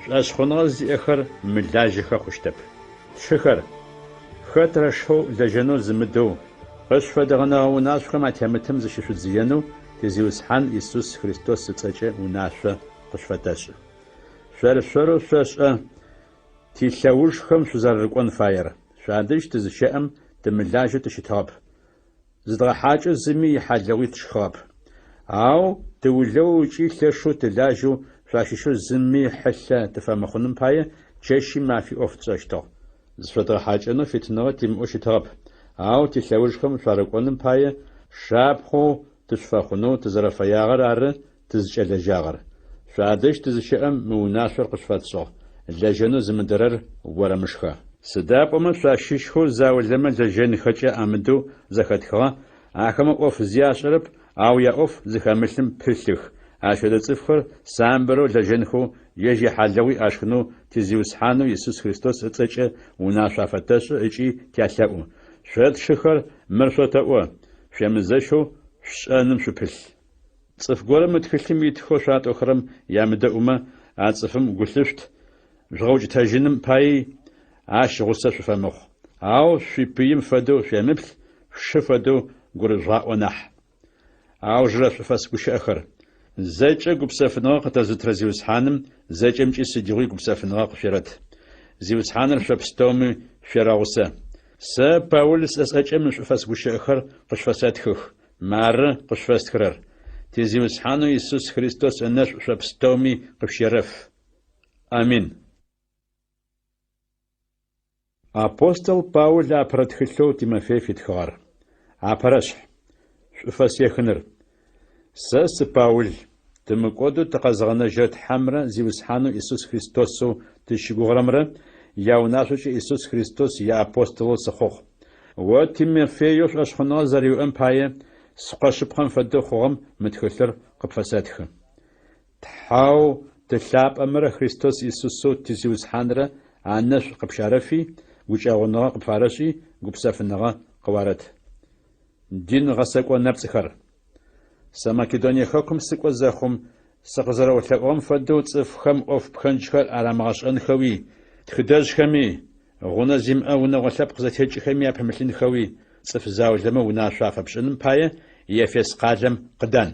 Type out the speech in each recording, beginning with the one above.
شأشخونغ زئخر ملاجخ خشتب شخر خطر شو لجنو زمدو قش فدغنا وناشخ ما تيمتم زششو زينو تزيوس حن يسوس خريستوس تسجى وناشخ قش فتاش شرشرو شش تيشاوش خم شو زرقون فاير شادش تزشأم تملاجو تشتاب زدغ حاجة زمي حاجوي تشخاب أو تولو جي لشو تلاجو شاششو زمي حشا تفهمخونن باية جيشي ما في أوف تشتو زدغ حاجة نو فتنغة تيمو شتاب أو تيشاوش خم شارقونن باية شابخو تشفاخونو تزرفياغر عر تزجل جاغر شادش تزشأم موناشر قشفاتشو لجنو زمدرر ورمشخا سداب أما شاششو زاولما لجن خجا أمدو زخاتخا أخما أوف زياشرب أو يا أوف زخامشلم بلخ عشان تصفر سامبرو لجنخو يجي حلوي أشخنو تزيوس حانو يسوس خريستوس اتسجى وناشافتش اجي تيالاو شاد شخر مرشوتاو شمزشو شانم شبل صف غورم متخلم يتخو شات أخرم يامدأوما عصفم قلشت جوج تاجنم باي عاش غصة شفمخ أو شبيم فدو شمبل شفدو غرجاء ونح أو جرا شفاس كوش آخر زيجا قبسافناق تزتر زيوس حانم زيجا مجي سجوي قبسافناق شرت زيوس حانر شبستومي شراغسا سا باولس أسأجا من شفاس كوش آخر قشفاسات خخ مار قشفاس خرر تزيوس حانو يسوس خريستوس الناس شبستومي قشرف آمين. أبوستل باول أبرتخلو تيموثي فيتخار أبرش شفاس يخنر ساس باول تمقودو تقزغنا جات حمرا زيوس حانو إيسوس خريستوسو تشيغورمرا ياوناشوش إيسوس خريستوس يا أبوستلو سخوخ و تيموثيوش أشخنا زريو أمبايا سقاشبخم فدو خوغم متخلر قبفاساتخ تحاو تلاب أمر خريستوس إيسوسو تزيوس حانرا عناش قبشارفي وش أغنغا قبفارشي قبسافنغا قوارت دين غساكو نبتخر سماكدونيا خاكم سكو زاخم سقزر وثقوم فدو تصفخم أوف بخنجخر على مغاشان خوي تخداج خمي غونا زيم أونا وثاب قزاتيج خمي أبهملين خوي صف زاوج لما وناشافة بشنم بايا يفيس قادم قدان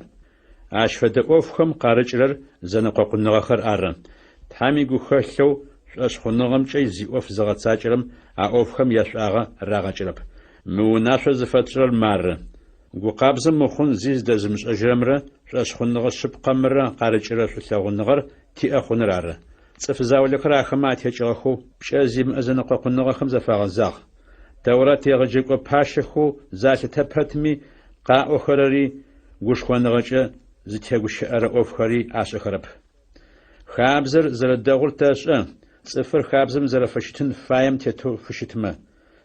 عاش فدو أوفخم قارجرر زنقو قنغاخر آرن تحامي قو خلو أشخنغم شيء زي أوف زغت ساجرم أوفخم يشاغا راغجرب موناشا زفتشر مار وقابزم مخون زيز دزمش أجرمرا أشخنغ شبقمرا قارجرا شلاغنغر تي أخنرار صف زاولك راخمات يجاخو بشازيم أزنقو قنغا خمزة فاغزاغ دورات يغجيكو باشخو ذات تبرتمي قا أخرري وشخنغجا زتيغوش أرا أوفخري عاشخرب خابزر زرداغل تاشا صفر خابزم زرفشتن فايم تيتو فشتما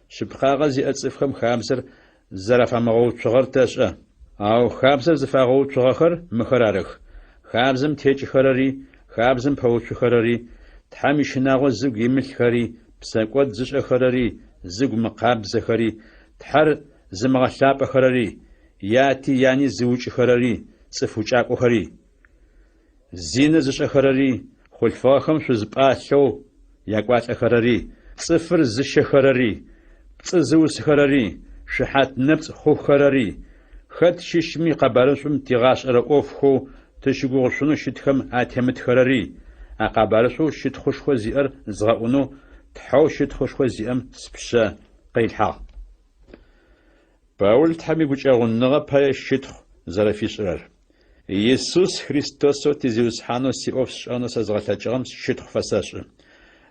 شبقاغا زي أتصفخم خابزر زرفا مغو تشغر تاشا أو خابزر زفاغو تشغخر مخرارخ خابزم تيج خراري خابزم پوش خراري تحامي شناغو زوگ يمل خري بساقوات زش خراري زوگ مقابز خري تحر زمغشاب خراري ياتي يعني زوج خراري صفوچاقو خري زين زش خراري خلفاخم شزباشو يقوات خراري صفر زش خراري زوس خراري شحات نبت خو خراري خد ششمي قبارشم تغاش أرا أوفخو تشغو شنو شتخم آتيمت خراري أقبارشو شتخوشخو زيار زغاونو تحاو شتخوشخو زيام سبشا قيلحا باول تحمي بوچاغن نغا بايا شتخ زرافيش رار يسوس خريستوسو تزيوس حانو سي أوفش أنو سازغتاجغم شتخ فساش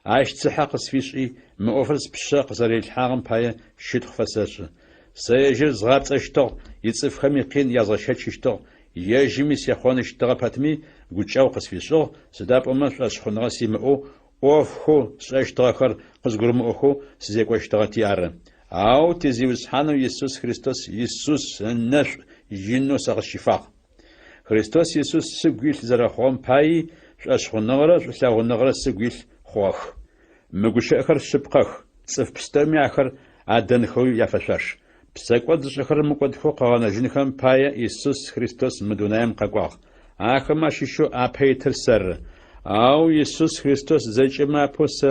عايش تسحق سفيشي مؤفرز بشاق زري الحاغم بايا شتخ فساش سيجر زغابت اشتغ يتصف خمي قين يازغشات اشتغ يجمي سيخوان اشتغ باتمي قوچاو قسفيشغ سداب أماش أشخونغا سيمأو أوفخو ساشتغخر قزقرم أوخو سيزيكو اشتغتي عرم أو تزيوس حانو يسوس خريستوس يسوس النش جنو ساغ الشفاق خريستوس يسوس سقويل زرخوان باي أشخونغرا سلاغونغرا سقويل خوخ مقوش أخر شبقخ صف بستامي أخر عدن خوي يفشاش بساقوات زشخر مقود خو قوانا جنخم بايا يسوس خريستوس مدونايم قاقواغ آخر ما شيشو آبهي ترسر أو يسوس خريستوس زي ما بوس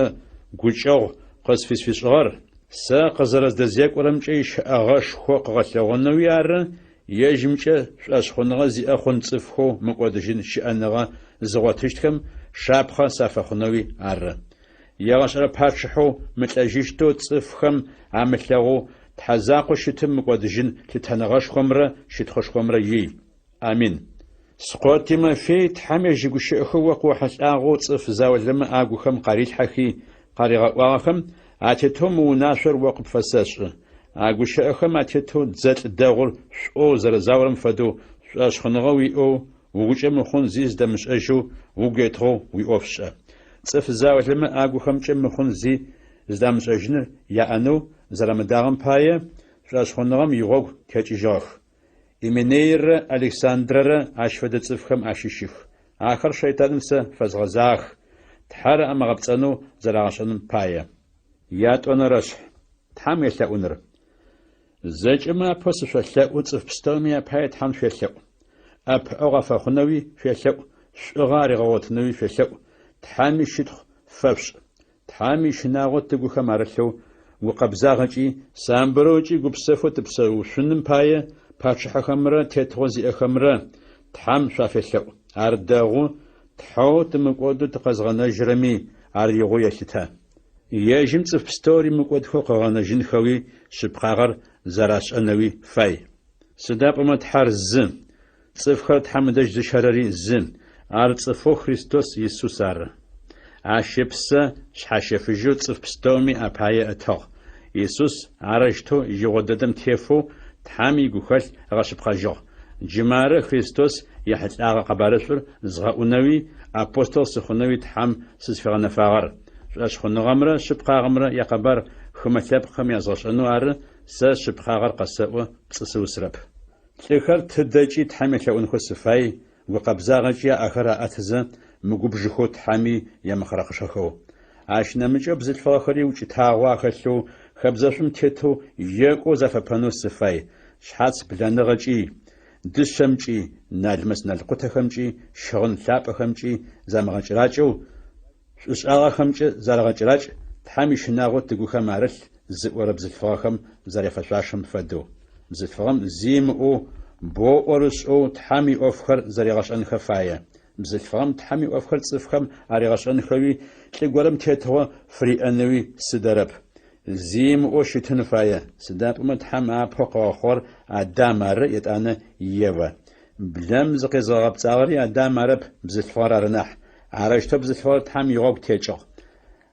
قوشاو قص في سفيشغر سا قزرز دزيك ورمجيش أغاش خوق غسلغنو يار يجمش أشخنغا زي أخن صفخو مقودجين شأنغا زغواتشتكم شابخا سافخنوي عر يغشر بارشحو متلاجيشتو تصفخم عملغو تحزاقو شتم مقودجين تتنغاش خمرة شتخش خمرة يي آمين سقوتي ما في تحمي جيغوش أخوك وحساغو تصف زاولما آغوخم قريل حكي قريغا واخم أتتهم وناشر وقب فساش أغوش أخم أتتو زت الدغل شو زرزاورم فدو أشخنغوي أو ووجه مخون زيز دمش أجو وجيتو ويوفش صف زاوج لما أقو خمسة مخون زي زدمش أجنر يا أنو زرم دارم باية فلاش خنرم يروق كتجاخ إمنير ألكسندر أشفد صفخم أشيشخ آخر شيطان سا فزغزاخ تحر أما غبتانو زرعشان باية يات أنرش تحم يسلا أنر زج ما بس فسلا وصف بستوميا باية تحم فسلا أب أغفى خنوي فسلا شغاري غوتنوي فسلا تحامي شدخ فبش تحامي شناغوت تقوخ مارسو وقبزاغجي سامبروجي قبسفو تبسو شنن باية باتشحا خمرة تتغزي أخمرة تحام شافسو أرداغو تحو تمقودو تقزغنا جرمي أريغو يشتا يجم تفستوري مقودخو قغانا جنخوي شبقاغر زراش أنوي فاي سداب متحار الزم صفخر تحمدج دشهرري الزم أرصفو خريستوس يسوس أر عشبسة شحشفجو صف بستومي أباية أتغ يسوس عرجتو يغددم تيفو تحامي قخل غشب خجو جمار خريستوس يحت آغا قبارسور زغاونوي أبوستول سخونوي تحام سسفغنا فاغر أشخون غمرة شبقا غمرة يقبر خمثاب خم يزغش أنو أر سا شبقا غر قساو بسسو سرب تلخر تدجي تحامي لأون خسفاي وقبزاغجي آخر أتزا مقوبجخو تحامي يمخرق شخو عشنا مجب زل فاخري وچي تاغوا خلو خبزاشم تيتو يقو زفپانو سفاي شحات بلانغجي دشمجي نالمس نالقوتخمجي شغن ثابخمجي زمغجراجو شغاخمجي زرغجراج تحامي شناغو تقوخا مارل زورب زلفاخم زريفشاشم فدو زلفاخم زيمو بو أورس أو تحامي أفخر زريغش أنخفاية بزلفام تحامي أفخر صفخم أريغش أنخوي تلقورم تيتوا فري أنوي سدرب زيم أو شتنفاية سداب أما تحام أبحق آخر أدامر يتانا يوا بلام زقي زغب تاغري أدامر بزلفار أرنح عرشتو بزلفار تحامي يغوب تيجو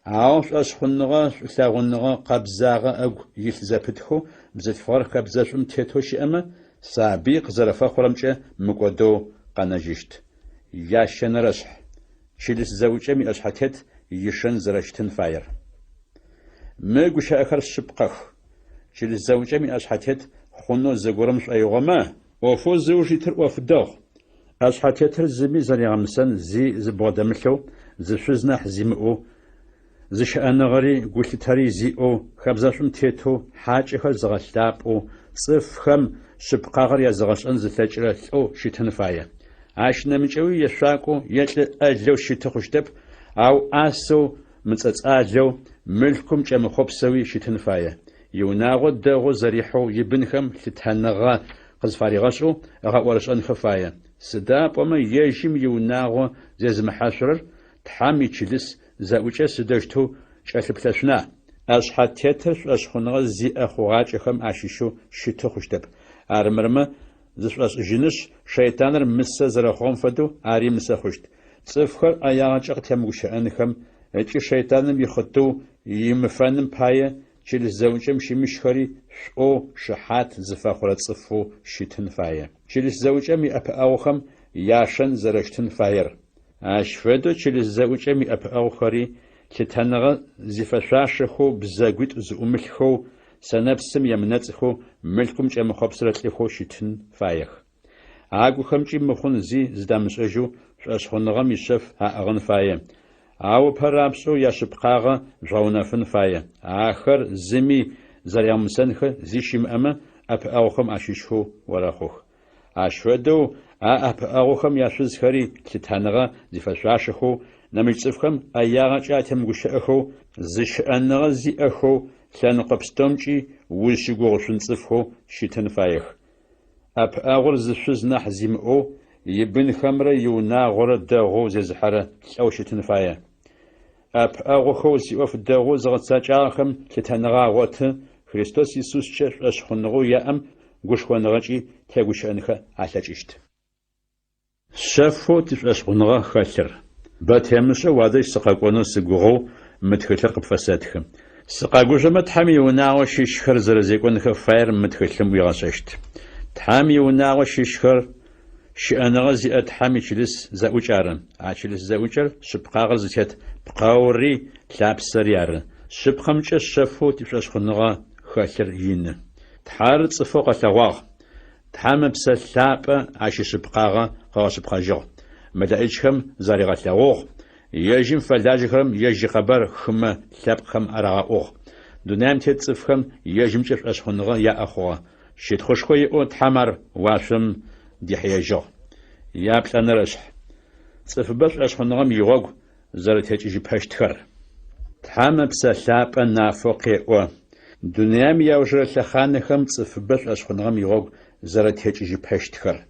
عاوش أشخنغا ساغنغا قبزاغا أغو يلزابتخو بزلفار قبزاشم تيتوشي أما سابق زرفا خورمچه مقودو قناجشت ياشن رشح شلس زوجة مي أشحتت يشن زرشتن فاير مقوش أخر شبقخ شلس زوجة مي أشحتت خونو زغورمش أيغما وفو زوجي تر وفدوغ أشحتت زمي زريغمسن زي زبودمشو زشزنح زيمئو زشأنغري قلتاري زيئو خبزاشم تيتو حاجة زغشتابو صفخم شبقاغر يزغشن زثاجر أو شتنفاية عشنا مجوي يشاكو يتل أجلو شتخشتب أو آسو متأت أجلو ملكم جم خبسوي شتنفاية يوناغو داغو زريحو يبنخم تتهنغا قزفاري غشو أغا ورش أنخفاية سداب وما يجيم يوناغو زيز محاشرر تحامي تشلس زاوجة سدجتو شاكبتشنا أشحات تيتر أشخنغ زي أخوغاج أخم عشيشو شتخشتب أرمرما زش جنش شيطانر مسا زرخون فدو أري مسا خشت صفخر أياغاج أغتموش أنخم أجي شيطانم يخطو يمفانم باية جل زوجم شمشخري شو شحات زفاخرة صفو شتن فاية جل زوجم أبأوخم ياشن زرشتن فاير أشفدو جل زوجم أبأوخري كتنغ زفشاشخو بزاقوت زؤملخو سنبسم يمنتخو ملكم جم خبصرتلخو شتن فايخ عاقو خمجي مخون زي زدامش أجو شخونغم يشف أغن فاية أو برابسو يشبقاغ جونفن فاية آخر زمي زريامسنخ زيشم أما أب أوخم أشيشهو وراخوخ أشفدو أب أوخم يشزخري كتنغ زفشاشخو نمج صفخم أياغا جاتهم قشأخو زشأنغا زيأخو لانقا بستومجي وشيقوغ شنصفخو شيتن فايخ أب أغر زشوز نحزيمئو يبن خمرة يوناغر داغو زيزحرة لأو شيتن فايا أب أغو زيوف داغو زغتساجاخم لتنغا غوت خريستوس يسوس شش أشخنغو يأم قشخونغاجي تاقوشأنخا علاجيشت شافو تش أشخنغا خالر باتهمشة وادش سقاقونو سيقوغو متخلق بفسادخم سقاقوشة تحمي وناغو شيشخر زرزيقونخا فاير متخلم ويغاششت تحمي وناغو شيشخر شأنغا زيئة تحمي چلس زاوچارن چلس زاوچار شبقاغر زيت بقاوري لابسر يارن شبقمچة شافو تش أشخنغا خالر ين تحار صفو قلواغ تحام بسلابة عشي شبقاغا قاش بقاجو مدائجهم زارغا لغوغ يجم فلاجهم يجي خبر خما لابخم أراغوغ دونام تتصفهم يجم شف أشخنغا يا أخوة شيت خوشخوي أو تحمر واشم دي حياجو يا بلان رشح صفبش أشخنغا ميغوغ زارت هجي باشتخر تحام بسلابة نافوقي أو دونام يوجر لخانخم صفبش أشخنغا ميغوغ زارت هجي باشتخر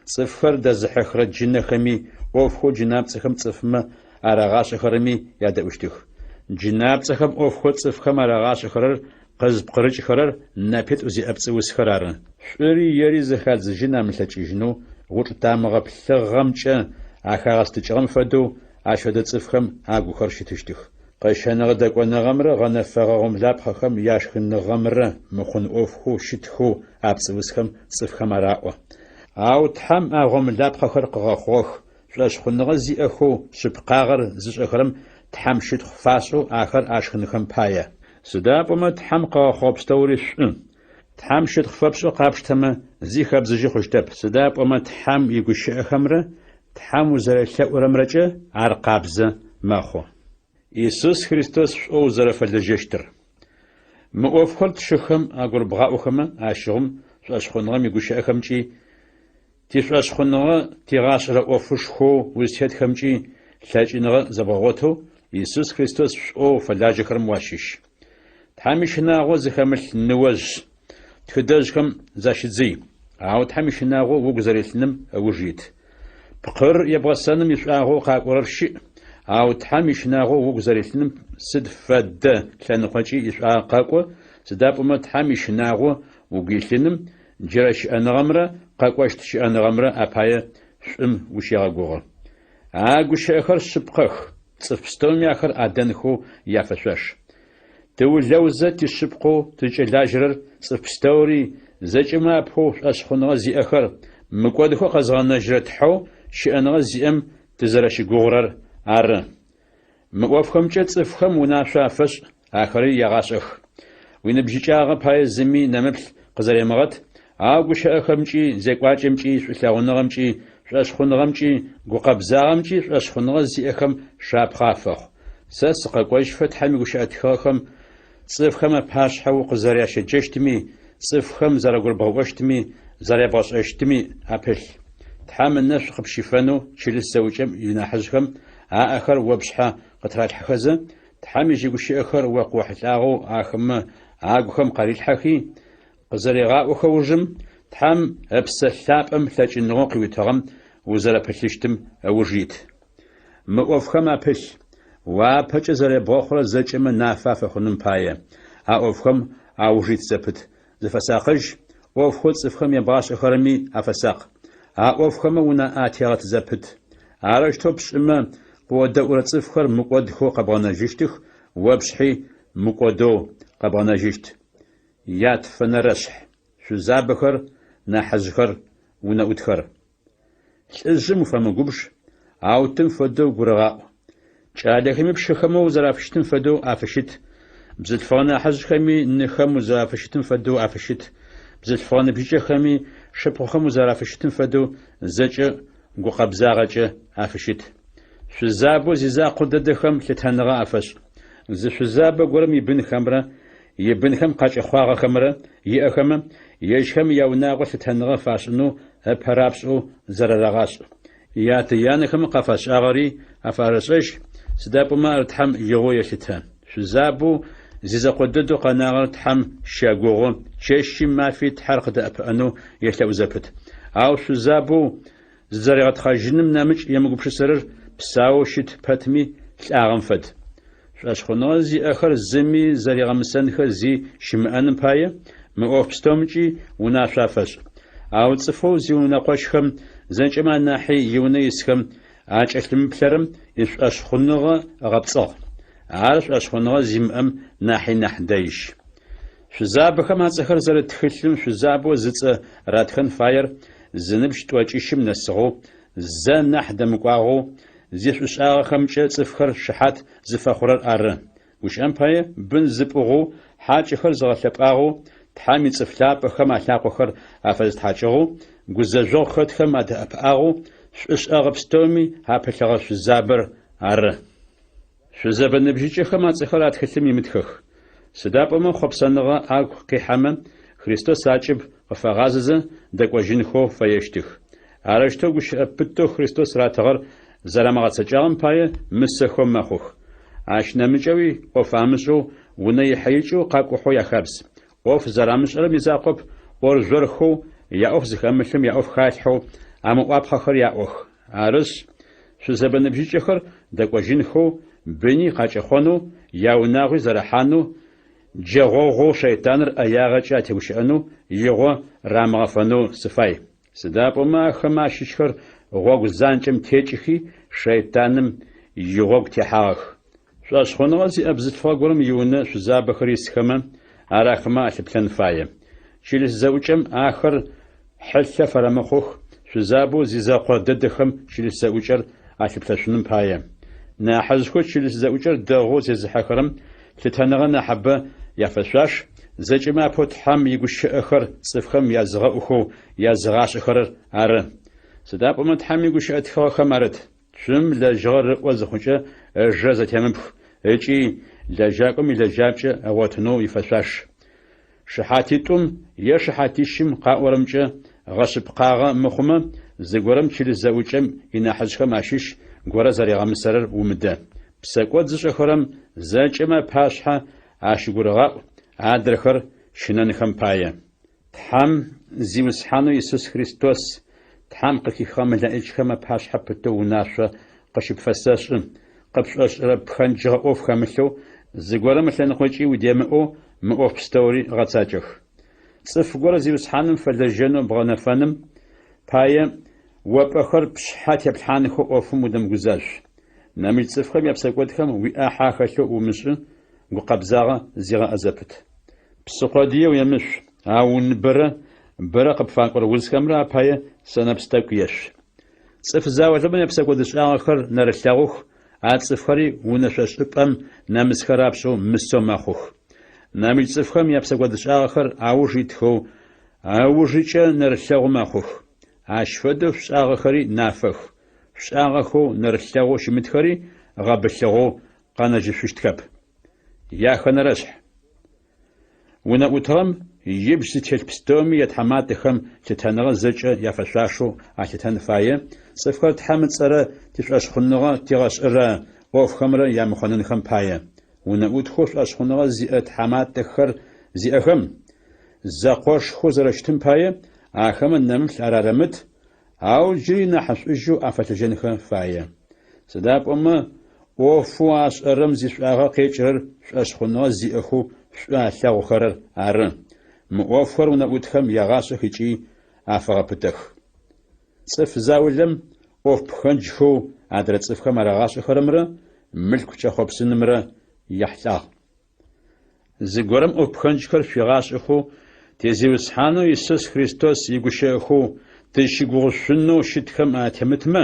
صفر دزحخر جنخمي أوفخو جناب صخم صفما أرغاش خرمي يادوشتخ جناب صخم أوفخو صفخم أرغاش خرر قزب قرج خرر نابت وزي أبصوس خرار شري يري زخال زجنا ملتجنو غوت تامغ بلغمچ أخاستجغم فدو أشد صفخم أغو خرشتشتخ قشنغ دقونغمر غنفغم لابخم ياشخن غمر مخن أوفخو شتخو أبصوسخم صفخم أراو أو تحم أغم لابخ خرق غخوخ شخنغ زيأخو شبقاغر زشخرم تحم شتخ فاسو آخر أشخنخم بايا سدابما تحم قاخوب ستوري شن تحم شتخ فبسو قابشتما زي خبزجي خوشتب سدابما تحم يقوش أخمره تحم وزرشة ورمرجة عرقابزة ماخو إيسوس خريستوس أو زرف اللجشتر مؤفخل تشخم أقول بغاوخما أشغم أشخنغم يقوش أخمجي تيش أشخنغا تيغاش رأوفشخو وزيت خمجي لاجنغا زبغوتو يسوس خريستوس أو فلاج خرم واشيش تحميشنا غو زخمل نوز تخدجكم زاشدزي أو تحميشنا غو وغزريتنم أوجيت بقر يبغسنم يشاغو قاقورشي أو تحميشنا غو وغزريتنم سد فد لانقاجي يشاغ قاقو سدابما تحميشنا غو وغيتنم جرش أنغمرة قاقوشت شي أنغمرة أبايا شم وشيغوغا أغوش أخر شبقخ صفستون ياخر أدنخو يافشوش تو لوزة تشبقو تجلاجرر صفستوري زجما بخو أشخنغا زي أخر مقودخو قزغانا جرتحو شي أنغا زي أم تزرش غورر أر مقوفخم جت صفخم وناشا فش آخري يغاشخ وينبجيجاغا بايا زمي نمبل قزري مغت أغوش أخمجي زيقواجمجي شلاغنغمجي شاشخنغمجي غقبزاغمجي شاشخنغ زي أخم شابخافخ ساس قاقوش فتحمي غوش أتخاخم صفخم باشحو قزرياش جشتمي صفخم زرقور بغوشتمي زريباش اشتمي أبل تحامل نفس خبشيفانو شلس زوجم يناحزخم آخر وبشحا قطرات حخزة تحامي جيغوش أخر وقوح لاغو آخم آغوخم قريل حخي قزريغا وخوجم تحم أبسلابم ثاجنغو قويتغم وزر بلشتم أوجيت مؤفخم أبل وابج زر بوخر زجم نافا فخنم بايا أوفخم أوجيت زبت زفساقج أوفخل صفخم يباش أخرمي أفساق أوفخم ونا آتيغت زبت أرشتوبش إما قوة أورا صفخر مقودخو قبانا جيشتخ وابشحي مقودو قبانا جيشت يات فنرشح شو زابخر نحزخر ونأودخر الزم فمقبش عاوتم فدو قرغاء شادخمي بشخمو زرافشتم فدو أفشت بزلفانا حزخمي نخمو زرافشتم فدو أفشت بزلفانا بجخمي شبخمو زرافشتم فدو زجا ققبزاغجا أفشت شو زابو زيزا قددخم لتنغا أفش شو زابو قرم يبن خمرة يبنهم قاش أخواغ خمرة يأخم يجهم يوناغو ستنغ فاشنو أبهرابسو زررغاس ياتيانخم قفاش أغري أفارسش سدابما تحم يغو يشتها شزابو زيزا قددو قناغر تحم شاغوغو تشيشي ما في تحرق دأب أنو يشلو زبت أو شزابو زريغت خاجنم نامج يمقبش سرر بساو شت باتمي تلاغم فد شاشخونوزي أخر زمي زريغ مسنخ زي شمعان باية مؤوف بستومجي وناشافش أو تصفو زي ونقوشخم زنجما ناحي يونيسخم عاج أكلم بلرم أشخونوغا غبصغ عارف أشخونوغا زيمأم ناحي نحديش شزابخم هاتسخر زر تخلم شزابو زيت راتخن فاير زنبش توجيشم نسغو زن نحد مقاغو زيش أشاغ خمجة صفخر شحات زفاخرر أر وش أمباية بن زبغو حاج خر زغلباغو تحامي صفلاب خم أخلاقخر أفز حاجغو جزجو خد خم أدأباغو أشاغ بستومي هابلغ شزابر أر شزاب النبجيش خم أتخر أتخلمي متخخ سداب أما خبصنغا أغ قيحما خريستوس عجب وفغازز دقوجينخو فيشتخ عرشتو وش أبتو خريستوس راتغر زرامغات سجاهم باية مسخو مخوخ عاش نمجوي وفامسو وني حيجو قاقوحو يخبز وف زرامش أرم يزاقب ورزورخو يأوف زخمشم يأوف خاتحو عمو أبخخر يأوخ عرس شو زبن بجيجخر دقوجينخو بني قاچخونو ياوناغي زرحانو جغوغو شيطانر أياغا تيوشأنو يغو رامغفنو سفاي سدابو ما خماشيشخر غوغ زانجم تيجخي شيطانم يغوغ تيحاغ شاش خونغازي أبزت فاقورم يونا شزاب خريس خما أراخما أثبتن فايا شيلس زوجم آخر حلثة فرمخوخ شزابو زيزا قددخم شيلس زوجر أثبتشنم فايا ناحزخو شيلس زوجر داغو زيزحاخرم تتنغ نحبة يفشاش زجما بوتحام يقش أخر صفخم يزغأخو يزغاش أخر أر سداب أمد حام يقش أتخوا خمارت شم لجغر وزخوشة جازة يمبخ اجي لجاكم لجابجة أواتنو يفشاش شحاتيتم يا شحاتيشم قاورمجة غصب قاغا مخمة زغورم تشيل زوجم إنا حزخ ماشيش غورا زريغا مسرر ومدا بساقوات زشخرم زاجما باشحة عاشقورغا عادرخر شننخم بايا تحام زيوسحانو يسوس خريستوس تحام قكي خام لأيج خما باشحة بتو وناشا قشب فساشم قبش رب خنجة أوف خاملو زغورم مثلا خوشي وديامو مؤوف ستوري غتاجخ صف غورا زيوسحانم فلجنو بغنفانم بايا وبأخر بشحات يبحانخو أوفم ودم غزاج نامي تصفخم يبساقوتخم ويأحا خلو ومشن وقبزاغا زيغا أزابت بسقودية ويمش عاون برا قبفانقر وزخمرا بايا سنبستاق يش صف زاوة من يبساقودش آخر نرشاغوخ عاد صفخري ونشاش أبام نامسخرابشو مسو ماخوخ نامي تصفخم يبساقودش آخر عاوجيتخو عاوجيتشا نرشاغو ماخوخ عاشفدو شاغخري نافخ شاغخو نرشاغو شمتخري غابشاغو قانجي ششتكب يا خنرشح ونا أترم يبش تلبستومي يتحماتخم تتنغ زجا يفشاشو عشتن فايا صفر تحمد سرا تفاش خنغا تيغاش إرا وف خمرا يا مخنن خم بايا ونا أتخوش أشخنغا زي تحماتخر زي أخم زاقوش خوزرشتن بايا آخم النمل أرارمت أو جري نحس إجو أفتجنخ فايا سداب أما وفواش أرمزي شاغا قيجر شاشخنغا زي أخو شاغو خرر أرن مؤفر ونأوتخم يغاش خيجي أفغا بتخ صف زاولم وف بخنجخو عدرت صفخم أرغاش خرمرا ملك شاخب سنمرا يحتاق زيغورم وف بخنجخر فيغاش أخو تيزيوسحانو يسوس خريستوس يغوشي أخو تشيغوشنو شتخم آتمتما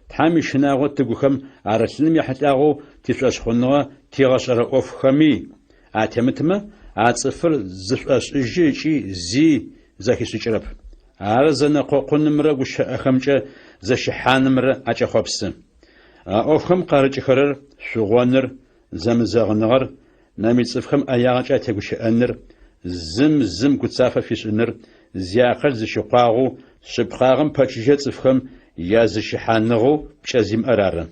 تحامي شناغو تقوخم عرسلم يحتاغو تشاشخنوا تيغاشر أوف خمي آتمتما عصفر زفاش إجيشي زي زاكي سجرب عرزنا قوقن مرا وش أخمجة زشحان مرا أجا خبسن أوف خم قارج خرر شغوانر زمزاغنغر نامي صفخم أياغا تقوش أنر زم كتسافة في سنر زياقل زشقاغو شبقاغم باتشجة صفخم يا زشحانغو بشازيم أرارن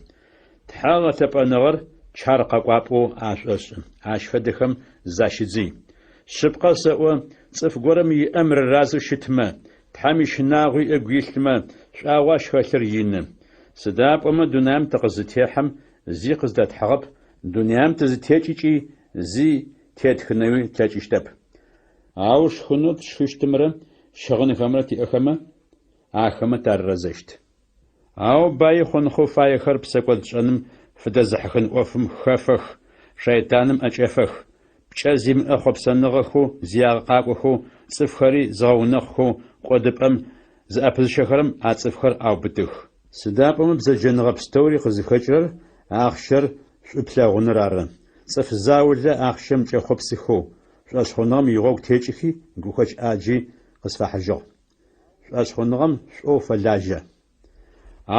тхьагъэ лъэпӏэныгъэр чар къэкӏуапӏэу ашӏошӏы, ащ фэдэхэм защыдзый. Шъыпкъэ сэӏо цӏыф горэм иӏэмрэ разу щытмэ, тхьэм ишынагъуи ыгу илъмэ, шӏуагъо ащ хэлъыр ины. Сыда пӏомэ дунаим тыкъызытехьэм зи къыздэтхьыгъэп, дунаим тызытекӏыкӏи зи тетхынэуи тлъэкӏыщтэп. Ау шхынэу тшхыщтымрэ щыгъынхэмрэ тиӏэхэмэ ахэмэ тарырэзэщт. Ау баи хъунхъоу фаехэр псэкӏод шӏэным фыдэзыхьыхын ӏофым хэфэх, шайтаным ӏэкӏэфэх. Пкӏэ зимыӏэ хъопсэныгъэхэу, зиагъэкъакӏохэу, цӏыфхэри згъэунэхъухэу кӏодыпӏэм зыӏэпызышэхэрэм а цӏыфхэр аубытых. Сыда пӏомэ бзэджэныгъэ пстэури къызыхэкӏырэр ахъщэр шӏуплъэгъуныр ары. Цӏыф заулэ ахъщэм кӏэхъопсыхэу, шӏошъхъоныгъэм игъогу текӏыхи гухэкӏ ӏаджи къысфахьыжьыгъ. Шӏошъхъоныгъэм шӏоу фэлажьэ.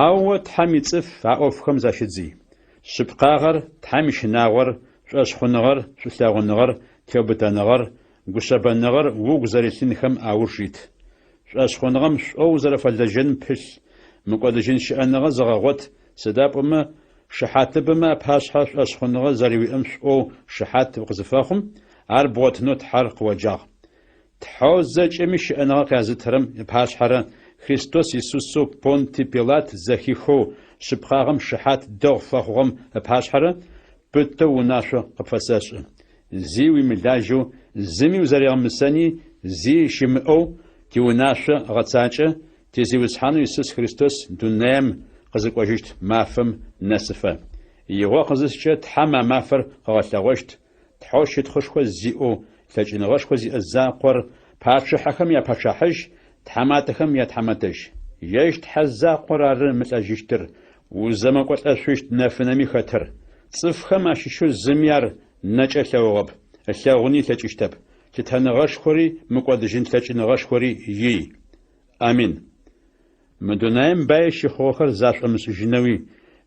Ау тхьэм ицӏыф а ӏофхэм защыдзый. Шъыпкъагъэр, тхьэм ишынагъор, шӏошъхъоныгъэр, шъулъэгъуныгъэр, теубытэныгъэр, гушъэбэныгъэр угу зэрилъынхэм аур щыт. Шъошъхъоныгъэм шӏоу зэрэфэлэжьэн пылъ, мыкӏодыжьын щыӏэныгъэ зыгъэгъот. Сыда пӏомэ шыхьатыбэмэ апашъхьэ шъошъхъоныгъэ зэриуиӏэм шӏоу шыхьат къызыфэхъум, ар бгъотынэу тхьэр къыоджагъ. Тхьэу зэкӏэми щыӏэныгъэ къязытэрэм ипашъхьэрэ Христос Иисусу Понтий Пилат зэхихыу шъыпкъагъэм шыхьат дэгъу фэхъугъэм ипашъхьэрэ пытэу унашъо къыпфэсэшӏы. Зи уимылажьэу, зыми узэригъэмысэни, зи щымыӏэу тиунашъо гъэцакӏэ тизиусхьанэу Иисус Христос дунаим къызыкӏожьыщт мафэм нэсыфэ. Игъо къызыскӏэ тхьэм а мафэр къыгъэлъэгъощт. Тхьэу щытхъышхо зиӏэу, лъэкӏыныгъэшхо зиӏэ закъор пачыхьэхэм япачыхьыжь, тхьэматэхэм ятхьэматэжь. Ежь тхьэ закъор ары мылӏэжьыщтыр, узэмэкӏолӏэшъущт нэфынэми хэтыр. Цӏыфхэм ащыщэу зыми ар нэкӏэ лъэгъугъэп, лъэгъуни лъэкӏыщтэп. Лъытэныгъэшхори мыкӏодыжьын лъэкӏыныгъэшхори ий. Амин. Мы дунаим баи щыхъугъэхэр зашӏомышӏыжьынэуи,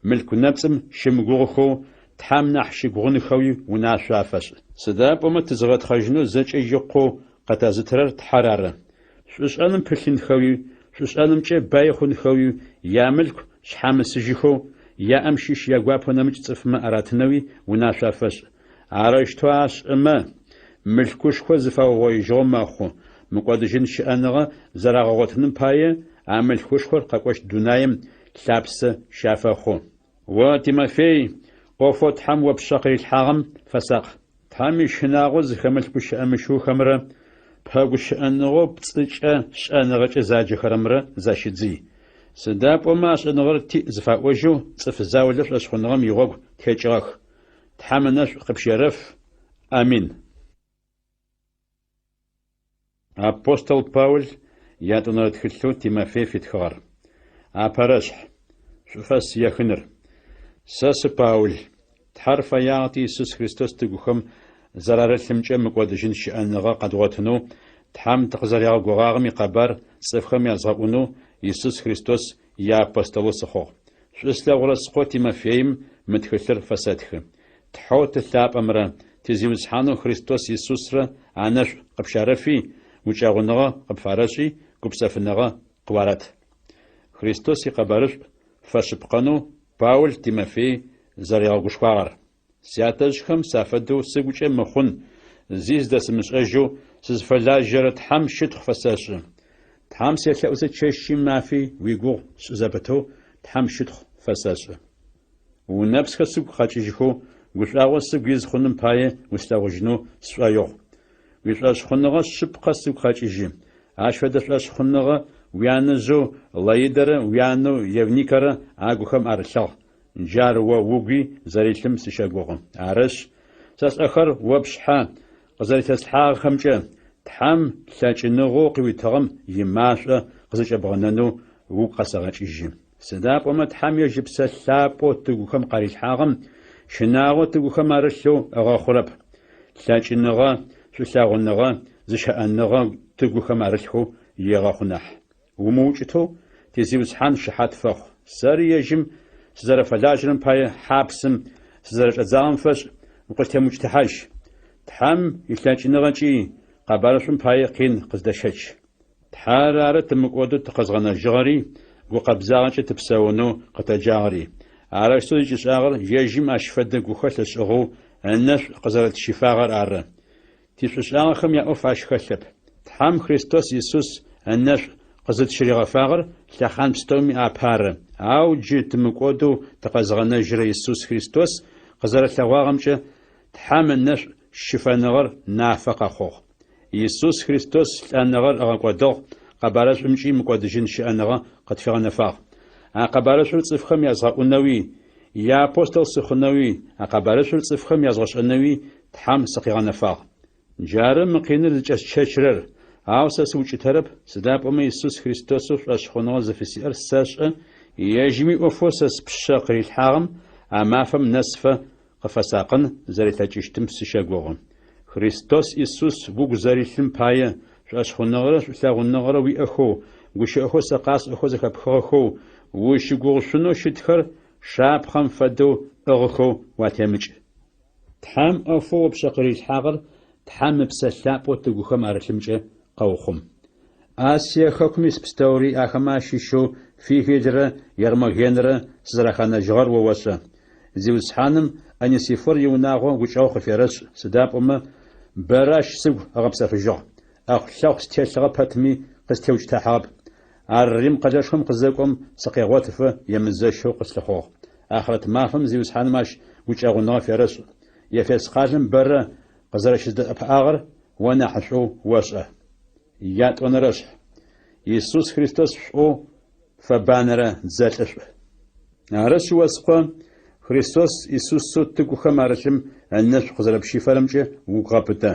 мылъкунэпцӏым щымыгугъэхэу, тхьэм нахь щыгугъынхэуи унашъо афэшӏ. Сыда пӏомэ тызыгъэтхъэжьынэу зэкӏэ икъоу къэтэзытырэр тхьэр ары. Шъушӏэным пылъынхэуи, шъушӏэнымкӏэ баи хъунхэуи, ямылъку шъхьамысыжьыхэу, яӏэм щыщ ягуапэ нэмыкӏ цӏыфмэ аратынэуи унашъо афэшӏ. Арэущтэу ашӏымэ, мылъкушхо зыфаогъоижьыгъэу мэхъу. Мыкӏодыжьын щыӏэныгъэ зэрагъэгъотыным пае а мылъкушхор къэкӏощт дунаим лъапсэ щафэхъу. О Тимофей, ӏофэу тхьэм опшъэ къырилъхьагъэм фэсакъ. Тхьэм ишынагъо зыхэмылъку щыӏэмыщыухэмрэ, пэгу щыӏэныгъэу пцӏыкӏэ шӏэныгъэкӏэ заджэхэрэмрэ защыдзый. Сыда пӏомэ ашӏэныгъэр тиӏ зыфаӏожьэу цӏыф заулэ шъошъхъоныгъэм игъогу текӏыгъэх. Тхьэм ынэшӏу къыпщэрэф. Амин. Апостол Паул ятӏонэрэ тхылъэу Тимофей фитхыгъэр. Апэрэшъхь, шъуфэс ехыныр. Сэ Паул, тхьэр фэягъэти Иисус Христос тыгухэм зэрарылъымкӏэ мыкӏодыжьын щыӏэныгъэ къэдгъотынэу, тхьэм тыкъызэрягъэгугъагъэм икъэбар цӏыфхэм язгъэӏунэу Иисус Христос иапостолэу сыхъугъ. Шъуслъэгъурэ сыкъо Тимофеим мы тхылъыр фэсэтхы. Тхьэу тылъапӏэмрэ тизиусхьанэу Христос Иисусрэ анэшӏу къыпщарэфи, укӏэгъуныгъэ къыпфарэшӏи, гупсэфыныгъэ къыуарэт. Христос икъэбарышӏу фэшъыпкъэнэу Паул Тимофей зэригъэгушхуагъэр. Сятэжъхэм сафэдэу сыгукӏэ мыхъун, зи здэсымышӏэжьэу сызфэлажьэрэ тхьэм щытхъу фэсэшӏы. Тхьэм селъэӏусэ чэщи мафи уигугъу шӏызэпытэу тхьэм щытхъу фэсэшӏы. Унэпсхэ сыгу къэкӏыжьхэу гушӏуагъо сыгу из хъуным пае услъэгъужьынэу сшӏоигъу. Уишӏошъхъоныгъэ шъыпкъэ сыгу къэкӏыжьы. Ащ фэдэ шъошъхъоныгъэ уянэжъэу Лаидэрэ уянэу Евникэрэ агухэм арылъэгъу. Джар о угуи зэрилъым сыщэгугъы. Арышъ, сэшӏэхэр опшъхьэ къызэрилъэслъхьагъэхэмкӏэ тхьэм лъэкӏыныгъэу къыуитыгъэм имашӏо къызыкӏэбгъэнэнэу угу къэсэгъэкӏыжьы. Сыда пӏомэ тхьэм ежьыпсэ лъапӏэу тыгухэм къарилъхьагъэм, щынагъо тыгухэм арылъэу ыгъэхъурэп. Лъэкӏыныгъэ, шъулъэгъуныгъэ, зыщыӏэныгъэ тыгухэм арылъхэу егъэхъу нахь. Умыукӏытэу тизиусхьан шыхьат фэхъу. Сэри ежьым сызэрэфэлажьэрэм пае хьапсым сызэрэкӏэдзагъэм фэшӏ укъылътемыкӏытыхьэжь. Тхьэм илъэкӏыныгъэкӏи къэбарышъум пае къин къыздэщэч. Тхьэр ары тымыкӏодэу тыкъэзгъэнэжьыгъэри, гукъэбзагъэкӏэ тыпсэунэу къытэджагъэри. Арашто икӏышӏагъэр ежьым ащ фэдэ гухэ лъэшӏыгъэу ынэшӏу къызэрэтщыфагъэр ары. Тишӏушӏагъэхэм яӏоф ащ хэлъэп. Тхьам Христос Иисус ынэшӏу къызытщыригъэфагъэр лъэхъан пстэуми апары. Ау джы тымыкӏодэу тыкъэзгъэнэжьрэ Иисус Христос къызэрэлъэгъуагъэмкӏэ Тхьам ынэшӏу щыфэныгъэр нафэ къэхъугъ. Иисус Христос лӏэныгъэр ӏэгъэкӏодыгъ, къэбарэшӏумкӏи мыкӏодыжьын щыӏэныгъэ къытфигъэнэфагъ. А къэбарэшӏур цӏыфхэм язгъэӏунэуи, яапостол сыхъунэуи, а къэбарэшӏур цӏыфхэм язгъэшӏэнэуи Тхьам сыкъигъэнэфагъ. Джары мы къиныр зыкӏэсчэчрэр, ау сэ сыукӏытэрэп, сыда пӏомэ Иисус Христосу шӏуэщхъуныгъэ зыфисиӏэр сэшӏэ, ежьми ӏофэу сэ спшъэ къырилъхьагъым, а мафэм нэсфэ къыфэсакъын зэрилъэкӏыщтым сыщэгугъы. Христос Иисус угу зэрилъым пае шӏуэщхъуныгъэрэ шӏулъэгъуныгъэрэ уиӏэхэу, гущыӏэхэу сэ къасӏэхэу зэхэпхыгъэхэу, ущыгугъышъунэу щытхэр шапхъэм фэдэу ӏыгъыхэу уатемыкӏ. Тхьам ӏофэу опшъэ къырилъхьагъэр Тхьам ыпсэлъапӏэу тыгухэм арылъымкӏэ къэухъум. Асие хэкум ис пстэури ахэм ащыщэу Фигелрэ Ермогенрэ сызэрэхэнэжьыгъэр о ошӏэ. Зиусхьаным Анисифор иунагъо гукӏэу къыферышӏ, сыда пӏомэ бэращ сыгу ыгъэпсэфыжьыгъ. Ӏэхъулъэхъу стелъыгъэ пэтми къыстеуцӏытэхьыгъэп. Ар Рим къэлэшхом къызэкӏом сыкъегъотыфэ емызэщэу къыслъыхъугъ. Ахърэт мафэм Зиусхьаным ащ гукӏэгъуныгъэ ферышӏ. Ефес къалэм бэрэ къызэрэщыздэӏэпыӏагъэр о нахьышӏоу ошӏэ. Ятӏонэрэшъ. Иисус Христос шӏоу фэбанэрэ зэлӏышӏу. Арышъ оскъо Христос Иисусу тыгухэм арылъым ынэшӏу къызэрэпщифэрэмкӏэ угъэпытэ.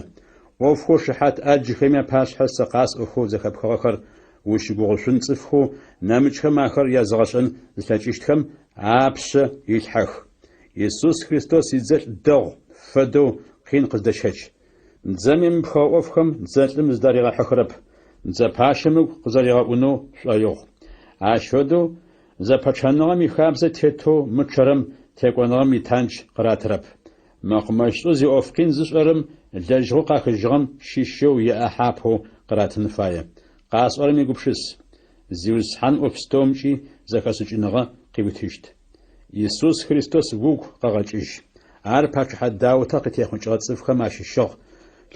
ӏофхэу шыхьат аджхэми апашъхьэ сэ къасӏэхэу зэхэпхыгъэхэр ущыгугъышъун цӏыфхэу нэмыкӏхэм ахэр языгъэшӏэн зылъэкӏыщтхэм апшъэ илъхьэх. Иисус Христос идзэлӏ дэгъу фэдэу къин къыздэщэч. Дзэми мыпхыгъэ ӏофхэм дзэлӏым зыдаригъэхьыхырэп. Дзэпащэмыгу къызэригъэӏунэу шӏоигъу. Ащ фэдэу зэпэчъэныгъэм ихабзэ тетэу мычъэрэм текӏоныгъэм итанч къыратырэп. Мэкъумэшӏу зиӏоф къин зышӏэрэм лэжьыгъэу къахыжьыгъэм щищэу еӏэхьапэу къыратын фае. Къасӏорэм игупшыс. Зиусхьан ӏоф-пстэумкӏи зэхэсыкӏыныгъэ къиутыщт. Иисус Христос угу къэгъэкӏыжь. Ар пачыхьэ даутэ къытехъукӏыгъэ цӏыфхэм ащыщыгъ.